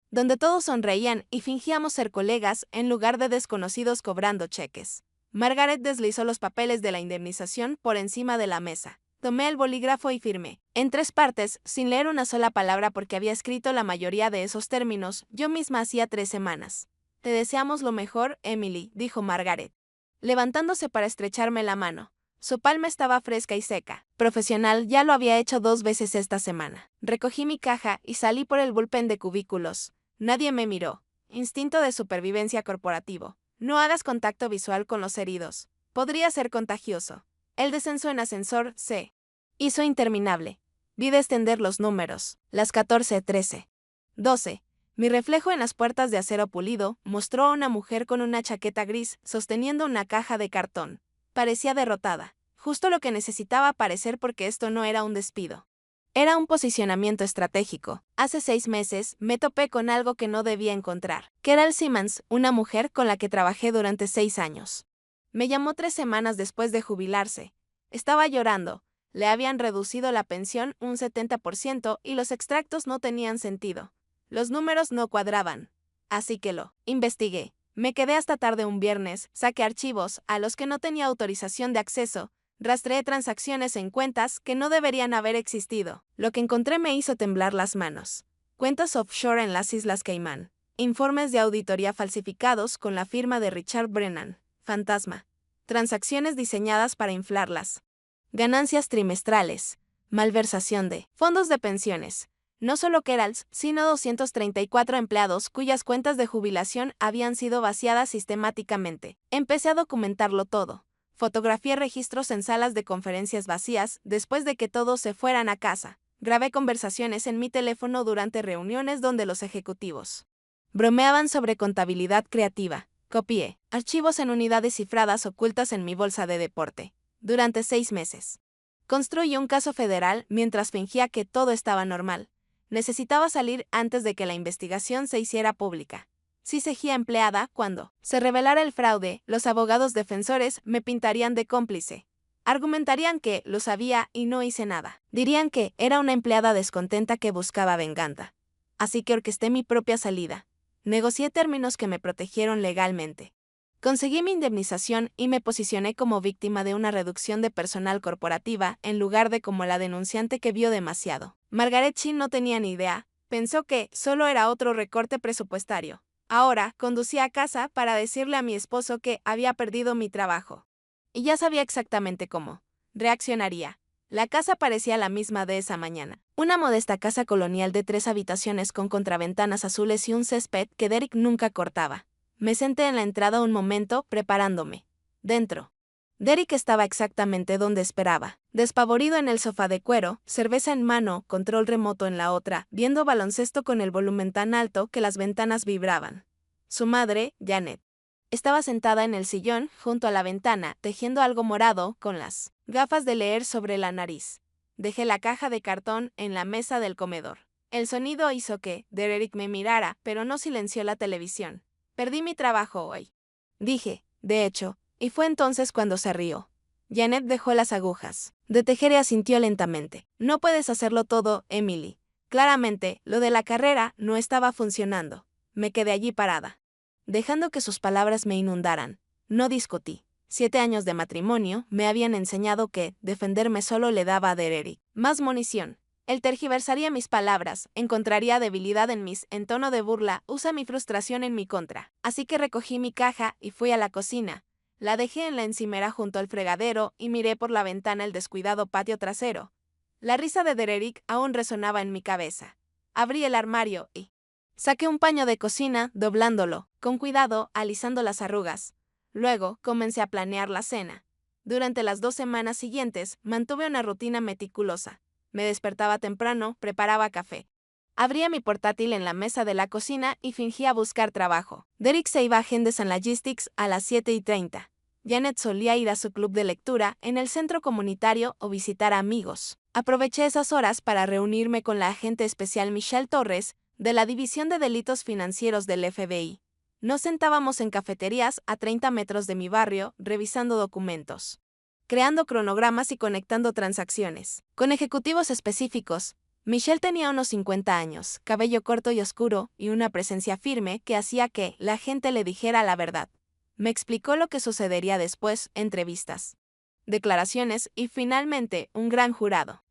donde todos sonreían y fingíamos ser colegas en lugar de desconocidos cobrando cheques. Margaret deslizó los papeles de la indemnización por encima de la mesa. Tomé el bolígrafo y firmé, en 3 partes, sin leer una sola palabra porque había escrito la mayoría de esos términos yo misma hacía 3 semanas. Te deseamos lo mejor, Emily, dijo Margaret, levantándose para estrecharme la mano. Su palma estaba fresca y seca. Profesional, ya lo había hecho 2 veces esta semana. Recogí mi caja y salí por el bullpen de cubículos. Nadie me miró. Instinto de supervivencia corporativo. No hagas contacto visual con los heridos. Podría ser contagioso. El descenso en ascensor se hizo interminable. Vi descender los números. Las 14, 13, 12. Mi reflejo en las puertas de acero pulido mostró a una mujer con una chaqueta gris sosteniendo una caja de cartón. Parecía derrotada. Justo lo que necesitaba parecer porque esto no era un despido. Era un posicionamiento estratégico. Hace 6 meses me topé con algo que no debía encontrar. Carol Simmons, una mujer con la que trabajé durante 6 años. Me llamó 3 semanas después de jubilarse. Estaba llorando. Le habían reducido la pensión un 70% y los extractos no tenían sentido. Los números no cuadraban. Así que lo investigué. Me quedé hasta tarde un viernes, saqué archivos a los que no tenía autorización de acceso, rastreé transacciones en cuentas que no deberían haber existido. Lo que encontré me hizo temblar las manos. Cuentas offshore en las Islas Caimán. Informes de auditoría falsificados con la firma de Richard Brennan. Fantasma. Transacciones diseñadas para inflarlas. Ganancias trimestrales. Malversación de fondos de pensiones. No solo Kerals, sino 234 empleados cuyas cuentas de jubilación habían sido vaciadas sistemáticamente. Empecé a documentarlo todo. Fotografié registros en salas de conferencias vacías después de que todos se fueran a casa. Grabé conversaciones en mi teléfono durante reuniones donde los ejecutivos bromeaban sobre contabilidad creativa. Copié archivos en unidades cifradas ocultas en mi bolsa de deporte. Durante 6 meses. Construí un caso federal mientras fingía que todo estaba normal. Necesitaba salir antes de que la investigación se hiciera pública. Si seguía empleada, cuando se revelara el fraude, los abogados defensores me pintarían de cómplice. Argumentarían que lo sabía y no hice nada. Dirían que era una empleada descontenta que buscaba venganza. Así que orquesté mi propia salida. Negocié términos que me protegieron legalmente. Conseguí mi indemnización y me posicioné como víctima de una reducción de personal corporativa en lugar de como la denunciante que vio demasiado. Margaret Chin no tenía ni idea, pensó que solo era otro recorte presupuestario. Ahora conducía a casa para decirle a mi esposo que había perdido mi trabajo. Y ya sabía exactamente cómo reaccionaría. La casa parecía la misma de esa mañana. Una modesta casa colonial de 3 habitaciones con contraventanas azules y un césped que Derek nunca cortaba. Me senté en la entrada un momento, preparándome. Dentro. Derek estaba exactamente donde esperaba, despavorido en el sofá de cuero, cerveza en mano, control remoto en la otra, viendo baloncesto con el volumen tan alto que las ventanas vibraban. Su madre, Janet, estaba sentada en el sillón, junto a la ventana, tejiendo algo morado, con las gafas de leer sobre la nariz. Dejé la caja de cartón en la mesa del comedor. El sonido hizo que Derek me mirara, pero no silenció la televisión. Perdí mi trabajo hoy. Dije, de hecho, y fue entonces cuando se rió. Janet dejó las agujas de tejer y asintió lentamente. No puedes hacerlo todo, Emily. Claramente, lo de la carrera no estaba funcionando. Me quedé allí parada, dejando que sus palabras me inundaran. No discutí. 7 años de matrimonio me habían enseñado que defenderme solo le daba a Derek más munición. Él tergiversaría mis palabras, encontraría debilidad en mis, en tono de burla, usa mi frustración en mi contra. Así que recogí mi caja y fui a la cocina. La dejé en la encimera junto al fregadero y miré por la ventana el descuidado patio trasero. La risa de Derek aún resonaba en mi cabeza. Abrí el armario y saqué un paño de cocina, doblándolo, con cuidado, alisando las arrugas. Luego comencé a planear la cena. Durante las 2 semanas siguientes mantuve una rutina meticulosa. Me despertaba temprano, preparaba café. Abría mi portátil en la mesa de la cocina y fingía buscar trabajo. Derek se iba a Henderson Logistics a las 7:30. Janet solía ir a su club de lectura en el centro comunitario o visitar a amigos. Aproveché esas horas para reunirme con la agente especial Michelle Torres, de la División de Delitos Financieros del FBI. Nos sentábamos en cafeterías a 30 metros de mi barrio, revisando documentos, creando cronogramas y conectando transacciones. Con ejecutivos específicos, Michelle tenía unos 50 años, cabello corto y oscuro, y una presencia firme que hacía que la gente le dijera la verdad. Me explicó lo que sucedería después, entrevistas, declaraciones y finalmente un gran jurado.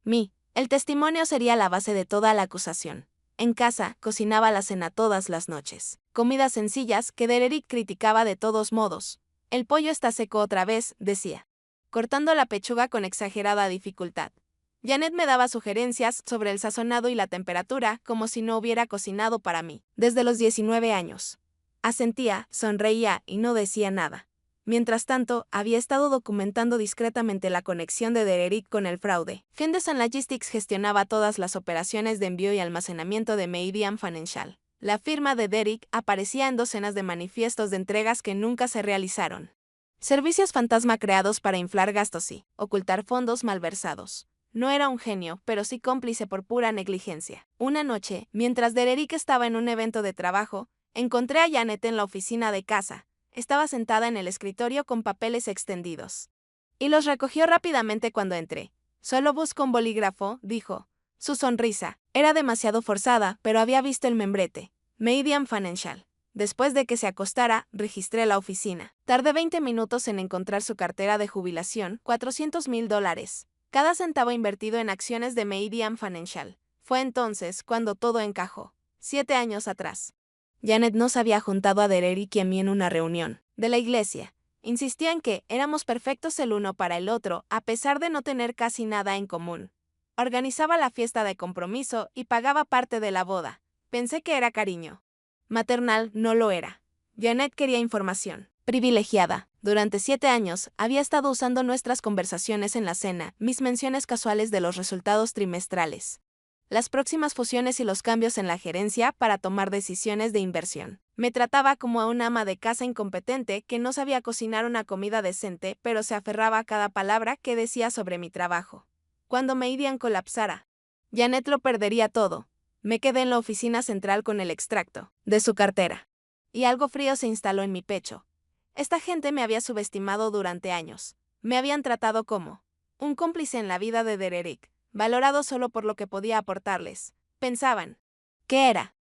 El testimonio sería la base de toda la acusación. En casa, cocinaba la cena todas las noches. Comidas sencillas que Derek criticaba de todos modos. El pollo está seco otra vez, decía, cortando la pechuga con exagerada dificultad. Janet me daba sugerencias sobre el sazonado y la temperatura, como si no hubiera cocinado para mí desde los 19 años. Asentía, sonreía y no decía nada. Mientras tanto, había estado documentando discretamente la conexión de Derek con el fraude. Henderson Logistics gestionaba todas las operaciones de envío y almacenamiento de Meridian Financial. La firma de Derek aparecía en docenas de manifiestos de entregas que nunca se realizaron. Servicios fantasma creados para inflar gastos y ocultar fondos malversados. No era un genio, pero sí cómplice por pura negligencia. Una noche, mientras Derek estaba en un evento de trabajo, encontré a Janet en la oficina de casa. Estaba sentada en el escritorio con papeles extendidos. Y los recogió rápidamente cuando entré. Solo busco un bolígrafo, dijo. Su sonrisa era demasiado forzada, pero había visto el membrete. Meridian Financial. Después de que se acostara, registré la oficina. Tardé 20 minutos en encontrar su cartera de jubilación, $400,000. Cada centavo invertido en acciones de Meridian Financial. Fue entonces cuando todo encajó. 7 años atrás. Janet nos había juntado a Derek y a mí en una reunión de la iglesia. Insistía en que éramos perfectos el uno para el otro, a pesar de no tener casi nada en común. Organizaba la fiesta de compromiso y pagaba parte de la boda. Pensé que era cariño maternal, no lo era. Janet quería información privilegiada. Durante 7 años, había estado usando nuestras conversaciones en la cena, mis menciones casuales de los resultados trimestrales, las próximas fusiones y los cambios en la gerencia para tomar decisiones de inversión. Me trataba como a una ama de casa incompetente que no sabía cocinar una comida decente, pero se aferraba a cada palabra que decía sobre mi trabajo. Cuando Median colapsara, Janet lo perdería todo. Me quedé en la oficina central con el extracto de su cartera. Y algo frío se instaló en mi pecho. Esta gente me había subestimado durante años. Me habían tratado como un cómplice en la vida de Dererick, valorado solo por lo que podía aportarles. Pensaban que era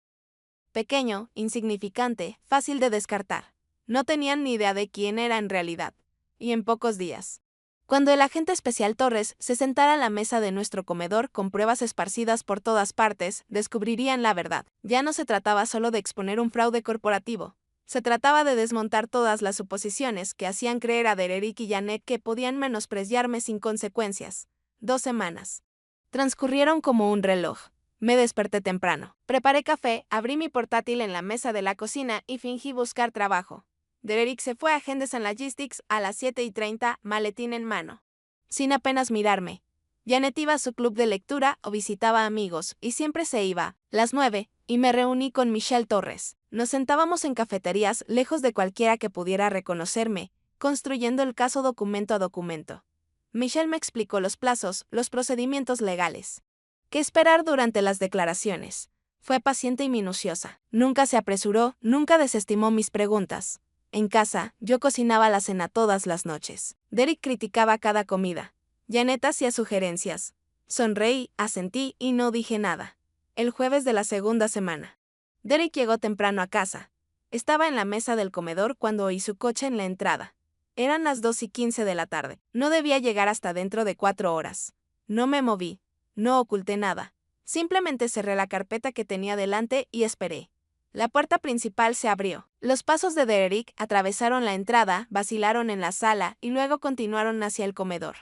pequeño, insignificante, fácil de descartar. No tenían ni idea de quién era en realidad. Y en pocos días, cuando el agente especial Torres se sentara a la mesa de nuestro comedor con pruebas esparcidas por todas partes, descubrirían la verdad. Ya no se trataba solo de exponer un fraude corporativo. Se trataba de desmontar todas las suposiciones que hacían creer a Dererick y Janet que podían menospreciarme sin consecuencias. 2 semanas transcurrieron como un reloj. Me desperté temprano. Preparé café, abrí mi portátil en la mesa de la cocina y fingí buscar trabajo. Dererick se fue a Henderson Logistics a las 7:30, maletín en mano. Sin apenas mirarme. Janet iba a su club de lectura o visitaba amigos, y siempre se iba, las 9, y me reuní con Michelle Torres. Nos sentábamos en cafeterías lejos de cualquiera que pudiera reconocerme, construyendo el caso documento a documento. Michelle me explicó los plazos, los procedimientos legales. ¿Qué esperar durante las declaraciones? Fue paciente y minuciosa. Nunca se apresuró, nunca desestimó mis preguntas. En casa, yo cocinaba la cena todas las noches. Derek criticaba cada comida. Janet hacía sugerencias. Sonreí, asentí y no dije nada. El jueves de la segunda semana. Derek llegó temprano a casa. Estaba en la mesa del comedor cuando oí su coche en la entrada. Eran las 2:15 de la tarde. No debía llegar hasta dentro de 4 horas. No me moví. No oculté nada. Simplemente cerré la carpeta que tenía delante y esperé. La puerta principal se abrió. Los pasos de Dererick atravesaron la entrada, vacilaron en la sala y luego continuaron hacia el comedor,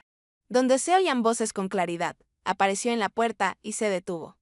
donde se oían voces con claridad. Apareció en la puerta y se detuvo.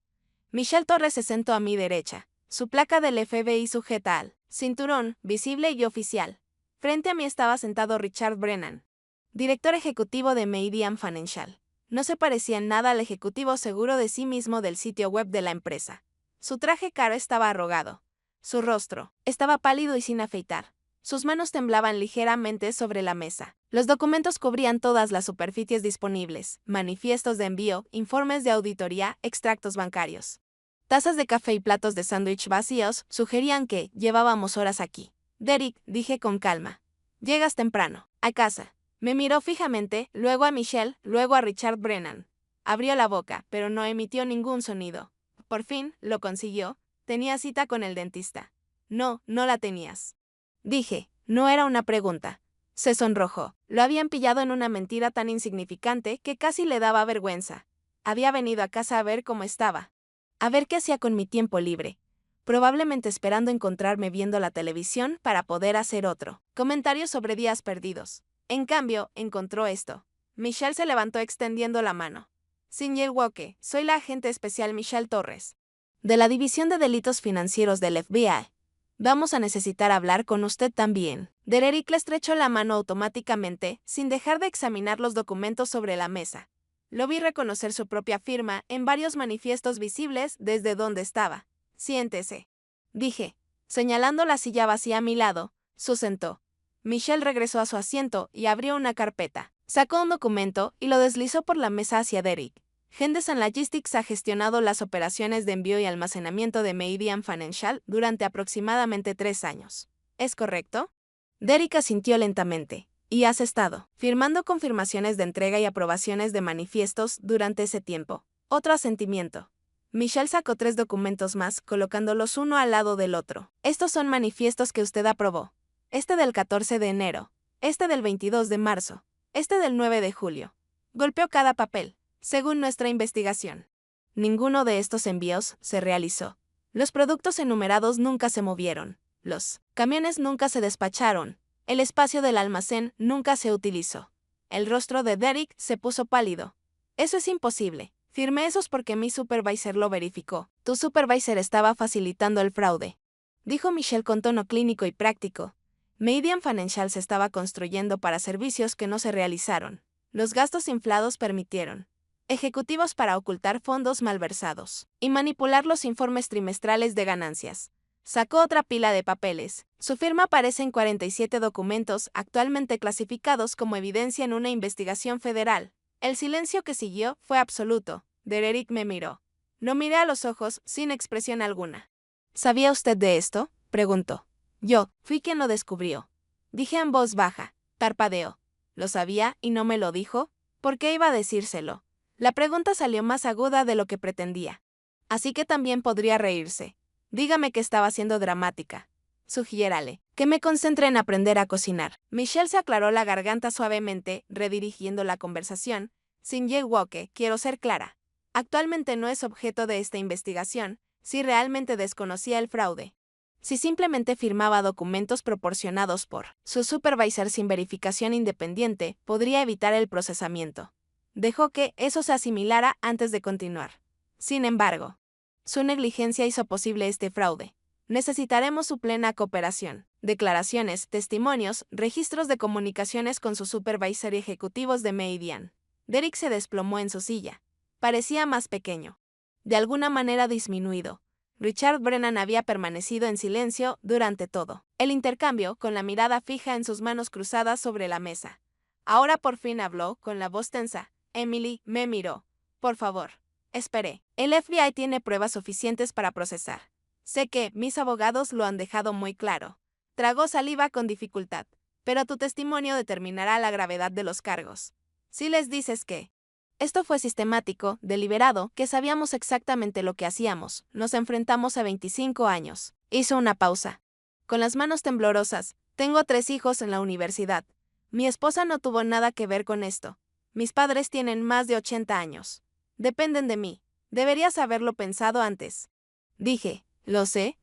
Michelle Torres se sentó a mi derecha. Su placa del FBI sujeta al cinturón, visible y oficial. Frente a mí estaba sentado Richard Brennan, director ejecutivo de Median Financial. No se parecía en nada al ejecutivo seguro de sí mismo del sitio web de la empresa. Su traje caro estaba arrugado. Su rostro estaba pálido y sin afeitar. Sus manos temblaban ligeramente sobre la mesa. Los documentos cubrían todas las superficies disponibles: manifiestos de envío, informes de auditoría, extractos bancarios. Tazas de café y platos de sándwich vacíos sugerían que llevábamos horas aquí. Derek, dije con calma. Llegas temprano. A casa. Me miró fijamente, luego a Michelle, luego a Richard Brennan. Abrió la boca, pero no emitió ningún sonido. Por fin, lo consiguió. Tenía cita con el dentista. No, no la tenías. Dije, no era una pregunta. Se sonrojó. Lo habían pillado en una mentira tan insignificante que casi le daba vergüenza. Había venido a casa a ver cómo estaba. A ver qué hacía con mi tiempo libre. Probablemente esperando encontrarme viendo la televisión para poder hacer otro comentario sobre días perdidos. En cambio, encontró esto. Michelle se levantó extendiendo la mano. Señor Walker, soy la agente especial Michelle Torres, de la División de Delitos Financieros del FBI. Vamos a necesitar hablar con usted también. Dererick le estrechó la mano automáticamente, sin dejar de examinar los documentos sobre la mesa. Lo vi reconocer su propia firma en varios manifiestos visibles desde donde estaba. Siéntese, dije, señalando la silla vacía a mi lado. Se sentó. Michelle regresó a su asiento y abrió una carpeta. Sacó un documento y lo deslizó por la mesa hacia Derek. Henderson Logistics ha gestionado las operaciones de envío y almacenamiento de Median Financial durante aproximadamente 3 años. ¿Es correcto? Derek asintió lentamente. Y has estado firmando confirmaciones de entrega y aprobaciones de manifiestos durante ese tiempo. Otro asentimiento. Michelle sacó 3 documentos más, colocándolos uno al lado del otro. Estos son manifiestos que usted aprobó. Este del 14 de enero. Este del 22 de marzo. Este del 9 de julio. Golpeó cada papel. Según nuestra investigación, ninguno de estos envíos se realizó. Los productos enumerados nunca se movieron. Los camiones nunca se despacharon. El espacio del almacén nunca se utilizó. El rostro de Derek se puso pálido. Eso es imposible. Firmé esos porque mi supervisor lo verificó. Tu supervisor estaba facilitando el fraude, dijo Michelle con tono clínico y práctico. Median Financial se estaba construyendo para servicios que no se realizaron. Los gastos inflados permitieron ejecutivos para ocultar fondos malversados y manipular los informes trimestrales de ganancias. Sacó otra pila de papeles. Su firma aparece en 47 documentos actualmente clasificados como evidencia en una investigación federal. El silencio que siguió fue absoluto. Derek me miró. Lo miré a los ojos sin expresión alguna. ¿Sabía usted de esto?, preguntó. Yo fui quien lo descubrió. Dije en voz baja. Parpadeó. ¿Lo sabía y no me lo dijo? ¿Por qué iba a decírselo? La pregunta salió más aguda de lo que pretendía. Así que también podría reírse. Dígame que estaba siendo dramática. Sugiérale que me concentre en aprender a cocinar. Michelle se aclaró la garganta suavemente, redirigiendo la conversación. Sin Walker, quiero ser clara. Actualmente no es objeto de esta investigación, si realmente desconocía el fraude. Si simplemente firmaba documentos proporcionados por su supervisor sin verificación independiente, podría evitar el procesamiento. Dejó que eso se asimilara antes de continuar. Sin embargo, su negligencia hizo posible este fraude. Necesitaremos su plena cooperación. Declaraciones, testimonios, registros de comunicaciones con su supervisor y ejecutivos de Meridian. Derek se desplomó en su silla. Parecía más pequeño. De alguna manera disminuido. Richard Brennan había permanecido en silencio durante todo el intercambio, con la mirada fija en sus manos cruzadas sobre la mesa. Ahora por fin habló, con la voz tensa. Emily me miró. Por favor, esperé. El FBI tiene pruebas suficientes para procesar. Sé que mis abogados lo han dejado muy claro. Tragó saliva con dificultad. Pero tu testimonio determinará la gravedad de los cargos. Si les dices que esto fue sistemático, deliberado, que sabíamos exactamente lo que hacíamos, nos enfrentamos a 25 años. Hizo una pausa. Con las manos temblorosas, tengo 3 hijos en la universidad. Mi esposa no tuvo nada que ver con esto. Mis padres tienen más de 80 años. Dependen de mí. Deberías haberlo pensado antes. Dije, lo sé.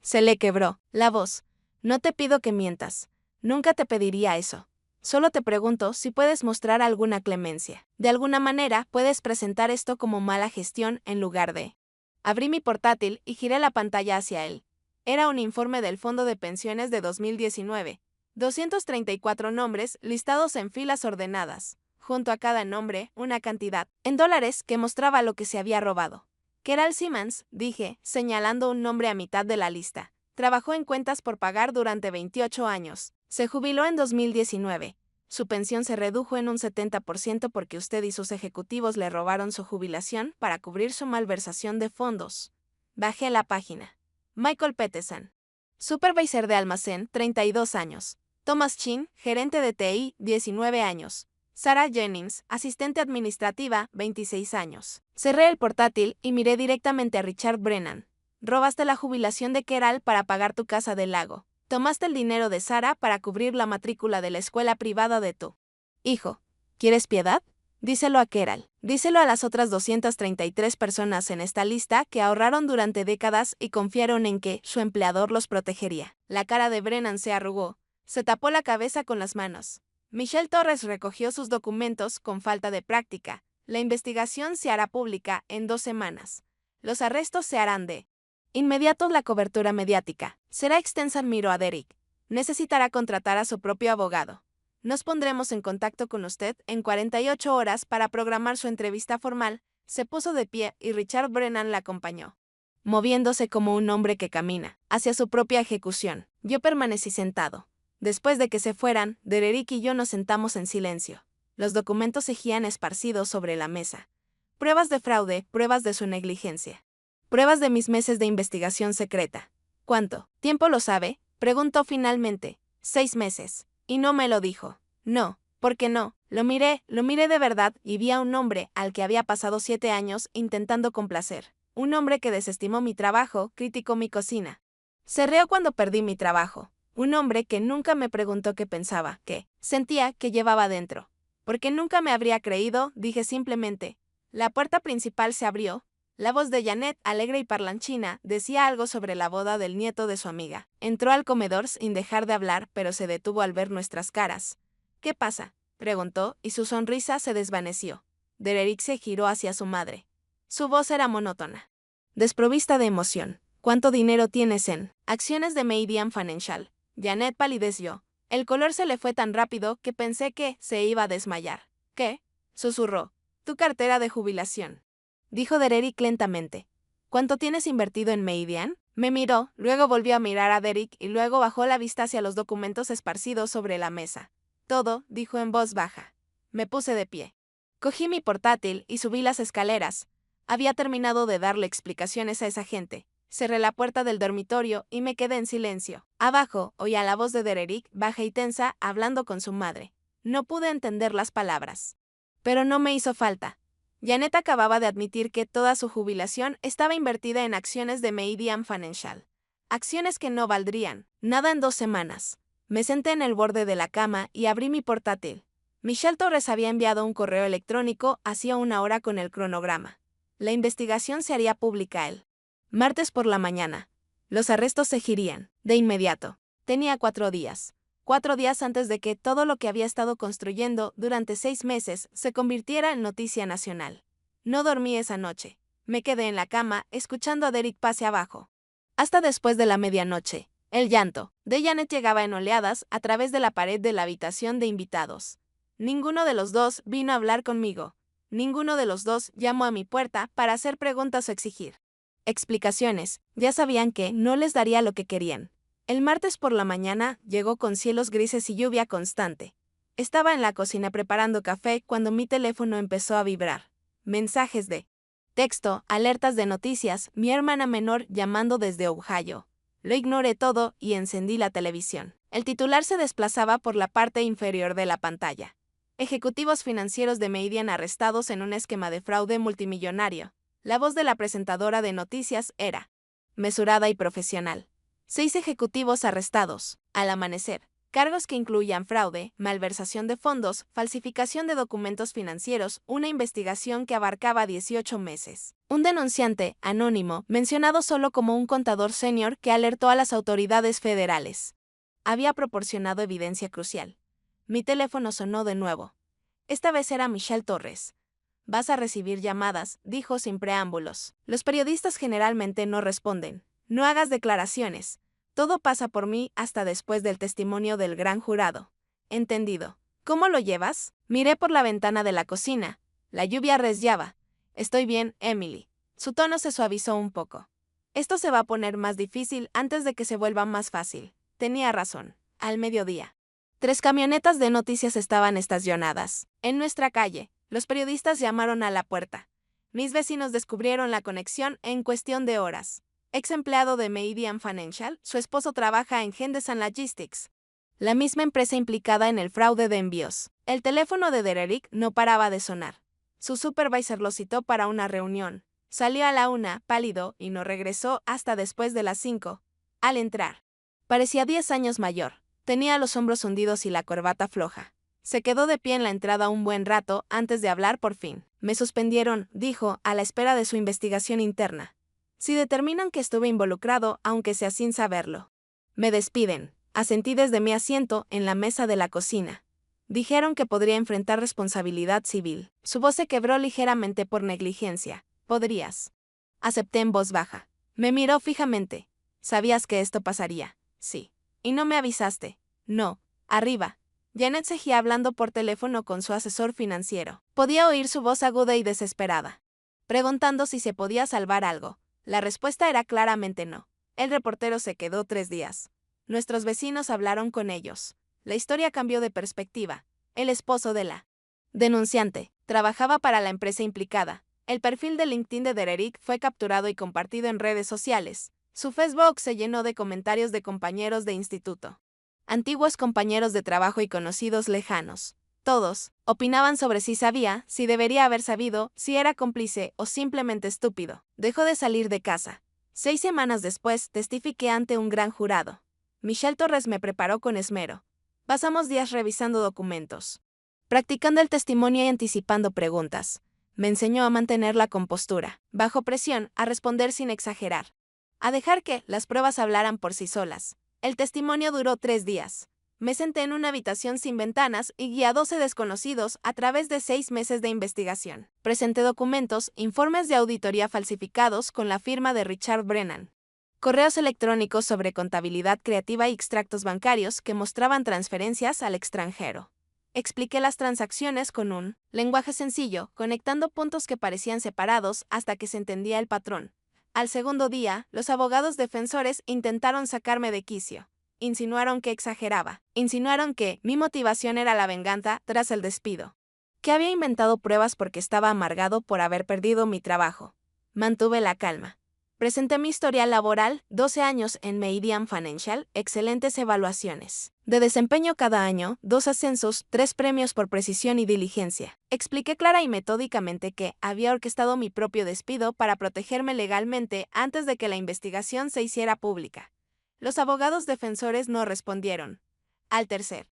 Se le quebró la voz. No te pido que mientas. Nunca te pediría eso. Solo te pregunto si puedes mostrar alguna clemencia. De alguna manera, puedes presentar esto como mala gestión en lugar de... Abrí mi portátil y giré la pantalla hacia él. Era un informe del Fondo de Pensiones de 2019. 234 nombres listados en filas ordenadas. Junto a cada nombre, una cantidad, en dólares, que mostraba lo que se había robado. Keral Simmons, dije, señalando un nombre a mitad de la lista. Trabajó en cuentas por pagar durante 28 años. Se jubiló en 2019. Su pensión se redujo en un 70% porque usted y sus ejecutivos le robaron su jubilación para cubrir su malversación de fondos. Bajé la página. Michael Peterson, supervisor de almacén, 32 años. Thomas Chin, gerente de TI, 19 años. Sarah Jennings, asistente administrativa, 26 años. Cerré el portátil y miré directamente a Richard Brennan. Robaste la jubilación de Keral para pagar tu casa del lago. Tomaste el dinero de Sarah para cubrir la matrícula de la escuela privada de tu hijo. ¿Quieres piedad? Díselo a Keral. Díselo a las otras 233 personas en esta lista que ahorraron durante décadas y confiaron en que su empleador los protegería. La cara de Brennan se arrugó. Se tapó la cabeza con las manos. Michelle Torres recogió sus documentos con falta de práctica. La investigación se hará pública en 2 semanas. Los arrestos se harán de inmediato. La cobertura mediática será extensa. Miró a Derek. Necesitará contratar a su propio abogado. Nos pondremos en contacto con usted en 48 horas para programar su entrevista formal. Se puso de pie y Richard Brennan la acompañó, moviéndose como un hombre que camina hacia su propia ejecución. Yo permanecí sentado. Después de que se fueran, Derek y yo nos sentamos en silencio. Los documentos seguían esparcidos sobre la mesa. Pruebas de fraude, pruebas de su negligencia. Pruebas de mis meses de investigación secreta. ¿Cuánto tiempo lo sabe?, preguntó finalmente. 6 meses. Y no me lo dijo. No, ¿por qué no? Lo miré de verdad y vi a un hombre al que había pasado 7 años intentando complacer. Un hombre que desestimó mi trabajo, criticó mi cocina. Se rió cuando perdí mi trabajo. Un hombre que nunca me preguntó qué pensaba, qué sentía, que llevaba dentro. Porque nunca me habría creído, dije simplemente. La puerta principal se abrió. La voz de Janet, alegre y parlanchina, decía algo sobre la boda del nieto de su amiga. Entró al comedor sin dejar de hablar, pero se detuvo al ver nuestras caras. ¿Qué pasa?, preguntó, y su sonrisa se desvaneció. Derek se giró hacia su madre. Su voz era monótona, desprovista de emoción. ¿Cuánto dinero tienes en acciones de Meridian Financial? Janet palideció. El color se le fue tan rápido que pensé que se iba a desmayar. ¿Qué?, susurró. Tu cartera de jubilación, dijo Derek lentamente. ¿Cuánto tienes invertido en Meridian? Me miró, luego volvió a mirar a Derek y luego bajó la vista hacia los documentos esparcidos sobre la mesa. Todo, dijo en voz baja. Me puse de pie. Cogí mi portátil y subí las escaleras. Había terminado de darle explicaciones a esa gente. Cerré la puerta del dormitorio y me quedé en silencio. Abajo, oía la voz de Dererick, baja y tensa, hablando con su madre. No pude entender las palabras. Pero no me hizo falta. Janet acababa de admitir que toda su jubilación estaba invertida en acciones de Meridian Financial. Acciones que no valdrían nada en 2 semanas. Me senté en el borde de la cama y abrí mi portátil. Michelle Torres había enviado un correo electrónico hacía 1 hora con el cronograma. La investigación se haría pública el martes por la mañana. Los arrestos seguirían de inmediato. Tenía 4 días. 4 días antes de que todo lo que había estado construyendo durante 6 meses se convirtiera en noticia nacional. No dormí esa noche. Me quedé en la cama, escuchando a Derek pase abajo. Hasta después de la medianoche. El llanto de Janet llegaba en oleadas a través de la pared de la habitación de invitados. Ninguno de los dos vino a hablar conmigo. Ninguno de los dos llamó a mi puerta para hacer preguntas o exigir explicaciones. Ya sabían que no les daría lo que querían. El martes por la mañana llegó con cielos grises y lluvia constante. Estaba en la cocina preparando café cuando mi teléfono empezó a vibrar. Mensajes de texto, alertas de noticias, mi hermana menor llamando desde Ohio. Lo ignoré todo y encendí la televisión. El titular se desplazaba por la parte inferior de la pantalla. Ejecutivos financieros de Meridian arrestados en un esquema de fraude multimillonario. La voz de la presentadora de noticias era mesurada y profesional. 6 ejecutivos arrestados. Al amanecer. Cargos que incluían fraude, malversación de fondos, falsificación de documentos financieros, una investigación que abarcaba 18 meses. Un denunciante, anónimo, mencionado solo como un contador senior que alertó a las autoridades federales. Había proporcionado evidencia crucial. Mi teléfono sonó de nuevo. Esta vez era Michelle Torres. Vas a recibir llamadas, dijo sin preámbulos. Los periodistas generalmente no responden. No hagas declaraciones. Todo pasa por mí hasta después del testimonio del gran jurado. Entendido. ¿Cómo lo llevas? Miré por la ventana de la cocina. La lluvia resllaba. Estoy bien, Emily. Su tono se suavizó un poco. Esto se va a poner más difícil antes de que se vuelva más fácil. Tenía razón. Al mediodía. 3 camionetas de noticias estaban estacionadas. En nuestra calle, los periodistas llamaron a la puerta. Mis vecinos descubrieron la conexión en cuestión de horas. Ex empleado de Meridian Financial, su esposo trabaja en Henderson Logistics, la misma empresa implicada en el fraude de envíos. El teléfono de Dererick no paraba de sonar. Su supervisor lo citó para una reunión. Salió a la 1, pálido, y no regresó hasta después de las 5. Al entrar, parecía 10 años mayor. Tenía los hombros hundidos y la corbata floja. Se quedó de pie en la entrada un buen rato antes de hablar por fin. Me suspendieron, dijo, a la espera de su investigación interna. Si determinan que estuve involucrado, aunque sea sin saberlo. Me despiden. Asentí desde mi asiento en la mesa de la cocina. Dijeron que podría enfrentar responsabilidad civil. Su voz se quebró ligeramente por negligencia. Podrías. Acepté en voz baja. Me miró fijamente. ¿Sabías que esto pasaría? Sí. ¿Y no me avisaste? No. Arriba. Janet seguía hablando por teléfono con su asesor financiero. Podía oír su voz aguda y desesperada, preguntando si se podía salvar algo. La respuesta era claramente no. El reportero se quedó 3 días. Nuestros vecinos hablaron con ellos. La historia cambió de perspectiva. El esposo de la denunciante trabajaba para la empresa implicada. El perfil de LinkedIn de Dererick fue capturado y compartido en redes sociales. Su Facebook se llenó de comentarios de compañeros de instituto, antiguos compañeros de trabajo y conocidos lejanos. Todos opinaban sobre si sabía, si debería haber sabido, si era cómplice o simplemente estúpido. Dejó de salir de casa. 6 semanas después, testifiqué ante un gran jurado. Michelle Torres me preparó con esmero. Pasamos días revisando documentos, practicando el testimonio y anticipando preguntas. Me enseñó a mantener la compostura, bajo presión, a responder sin exagerar, a dejar que las pruebas hablaran por sí solas. El testimonio duró 3 días. Me senté en una habitación sin ventanas y guié a 12 desconocidos a través de 6 meses de investigación. Presenté documentos, informes de auditoría falsificados con la firma de Richard Brennan, correos electrónicos sobre contabilidad creativa y extractos bancarios que mostraban transferencias al extranjero. Expliqué las transacciones con un lenguaje sencillo, conectando puntos que parecían separados hasta que se entendía el patrón. Al segundo día, los abogados defensores intentaron sacarme de quicio. Insinuaron que exageraba. Insinuaron que mi motivación era la venganza tras el despido. que había inventado pruebas porque estaba amargado por haber perdido mi trabajo. Mantuve la calma. Presenté mi historial laboral, 12 años en Meridian Financial, excelentes evaluaciones de desempeño cada año, 2 ascensos, 3 premios por precisión y diligencia. Expliqué clara y metódicamente que había orquestado mi propio despido para protegerme legalmente antes de que la investigación se hiciera pública. Los abogados defensores no respondieron. Al tercer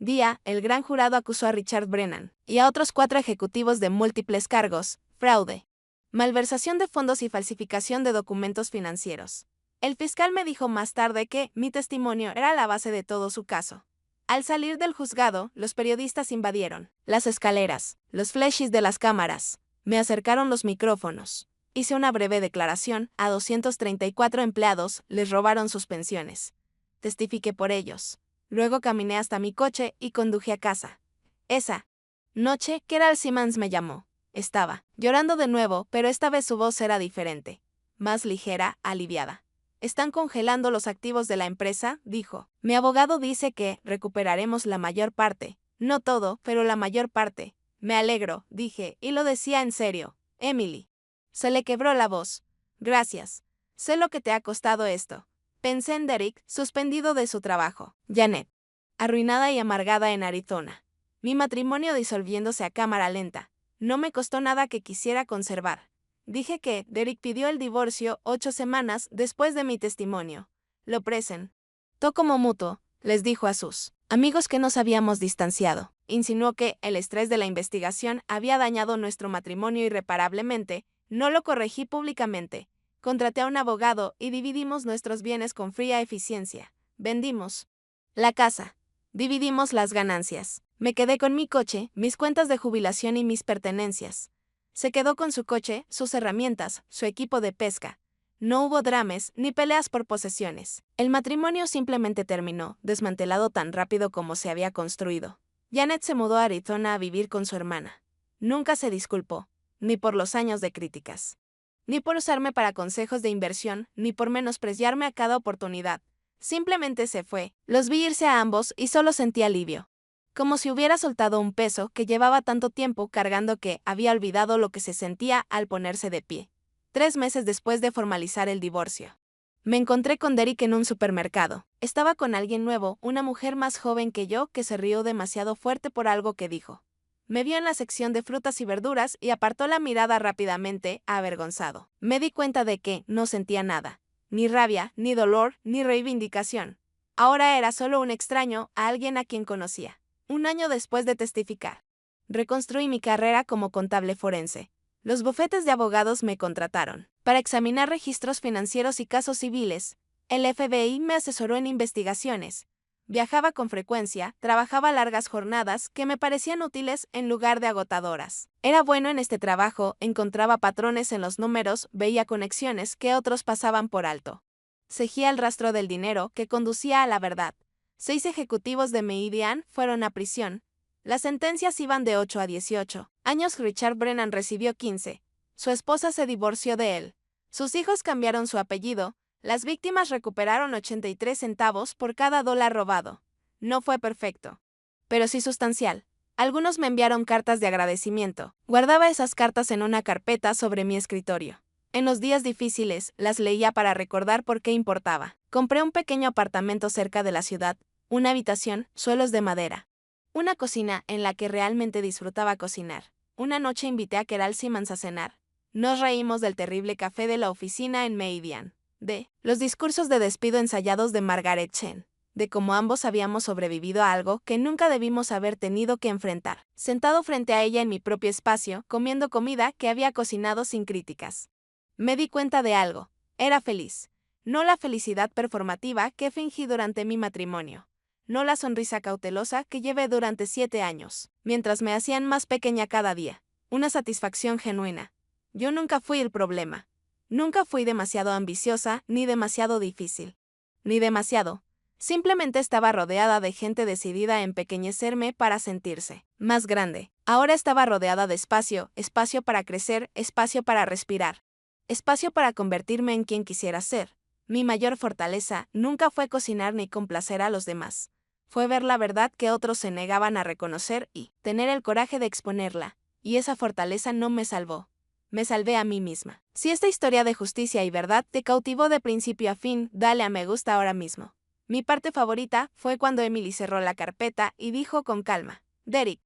día, el gran jurado acusó a Richard Brennan y a otros 4 ejecutivos de múltiples cargos: fraude, malversación de fondos y falsificación de documentos financieros. El fiscal me dijo más tarde que mi testimonio era la base de todo su caso. Al salir del juzgado, los periodistas invadieron las escaleras, los flashes de las cámaras, me acercaron los micrófonos. Hice una breve declaración, a 234 empleados les robaron sus pensiones. Testifiqué por ellos. Luego caminé hasta mi coche y conduje a casa. Esa noche, Keral Simmons me llamó. Estaba llorando de nuevo, pero esta vez su voz era diferente, más ligera, aliviada. Están congelando los activos de la empresa, dijo. Mi abogado dice que recuperaremos la mayor parte. No todo, pero la mayor parte. Me alegro, dije, y lo decía en serio. Emily. Se le quebró la voz. Gracias. Sé lo que te ha costado esto. Pensé en Derek, suspendido de su trabajo. Janet, arruinada y amargada en Arizona. Mi matrimonio disolviéndose a cámara lenta. No me costó nada que quisiera conservar. Dije que Derek pidió el divorcio 8 semanas después de mi testimonio. Lo presentó como mutuo, les dijo a sus amigos que nos habíamos distanciado. Insinuó que el estrés de la investigación había dañado nuestro matrimonio irreparablemente. No lo corregí públicamente. Contraté a un abogado y dividimos nuestros bienes con fría eficiencia. Vendimos la casa. Dividimos las ganancias. Me quedé con mi coche, mis cuentas de jubilación y mis pertenencias. Se quedó con su coche, sus herramientas, su equipo de pesca. No hubo dramas ni peleas por posesiones. El matrimonio simplemente terminó, desmantelado tan rápido como se había construido. Janet se mudó a Arizona a vivir con su hermana. Nunca se disculpó, ni por los años de críticas, ni por usarme para consejos de inversión, ni por menospreciarme a cada oportunidad. Simplemente se fue. Los vi irse a ambos y solo sentí alivio. Como si hubiera soltado un peso que llevaba tanto tiempo cargando que había olvidado lo que se sentía al ponerse de pie. 3 meses después de formalizar el divorcio, me encontré con Derek en un supermercado. Estaba con alguien nuevo, una mujer más joven que yo que se rió demasiado fuerte por algo que dijo. Me vio en la sección de frutas y verduras y apartó la mirada rápidamente, avergonzado. Me di cuenta de que no sentía nada, ni rabia, ni dolor, ni reivindicación. Ahora era solo un extraño, a alguien a quien conocía. 1 año después de testificar, reconstruí mi carrera como contable forense. Los bufetes de abogados me contrataron para examinar registros financieros y casos civiles. El FBI me asesoró en investigaciones. Viajaba con frecuencia, trabajaba largas jornadas que me parecían útiles en lugar de agotadoras. Era bueno en este trabajo, encontraba patrones en los números, veía conexiones que otros pasaban por alto. Seguía el rastro del dinero que conducía a la verdad. 6 ejecutivos de Meridian fueron a prisión. Las sentencias iban de 8 a 18 años. Richard Brennan recibió 15. Su esposa se divorció de él. Sus hijos cambiaron su apellido. Las víctimas recuperaron 83 centavos por cada dólar robado. No fue perfecto, pero sí sustancial. Algunos me enviaron cartas de agradecimiento. Guardaba esas cartas en una carpeta sobre mi escritorio. En los días difíciles, las leía para recordar por qué importaba. Compré un pequeño apartamento cerca de la ciudad, una habitación, suelos de madera. Una cocina en la que realmente disfrutaba cocinar. Una noche invité a Keral Simmons a cenar. Nos reímos del terrible café de la oficina en Meridian, de los discursos de despido ensayados de Margaret Chen, de cómo ambos habíamos sobrevivido a algo que nunca debimos haber tenido que enfrentar. Sentado frente a ella en mi propio espacio, comiendo comida que había cocinado sin críticas. Me di cuenta de algo. Era feliz. No la felicidad performativa que fingí durante mi matrimonio. No la sonrisa cautelosa que llevé durante 7 años, mientras me hacían más pequeña cada día. Una satisfacción genuina. Yo nunca fui el problema. Nunca fui demasiado ambiciosa, ni demasiado difícil. Ni demasiado. Simplemente estaba rodeada de gente decidida a empequeñecerme para sentirse más grande. Ahora estaba rodeada de espacio, espacio para crecer, espacio para respirar. Espacio para convertirme en quien quisiera ser. Mi mayor fortaleza nunca fue cocinar ni complacer a los demás. Fue ver la verdad que otros se negaban a reconocer y tener el coraje de exponerla. Y esa fortaleza no me salvó. Me salvé a mí misma. Si esta historia de justicia y verdad te cautivó de principio a fin, dale a me gusta ahora mismo. Mi parte favorita fue cuando Emily cerró la carpeta y dijo con calma: Derek,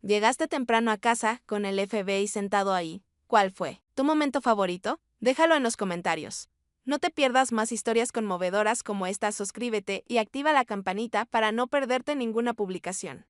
llegaste temprano a casa con el FBI sentado ahí. ¿Cuál fue tu momento favorito? Déjalo en los comentarios. No te pierdas más historias conmovedoras como esta. Suscríbete y activa la campanita para no perderte ninguna publicación.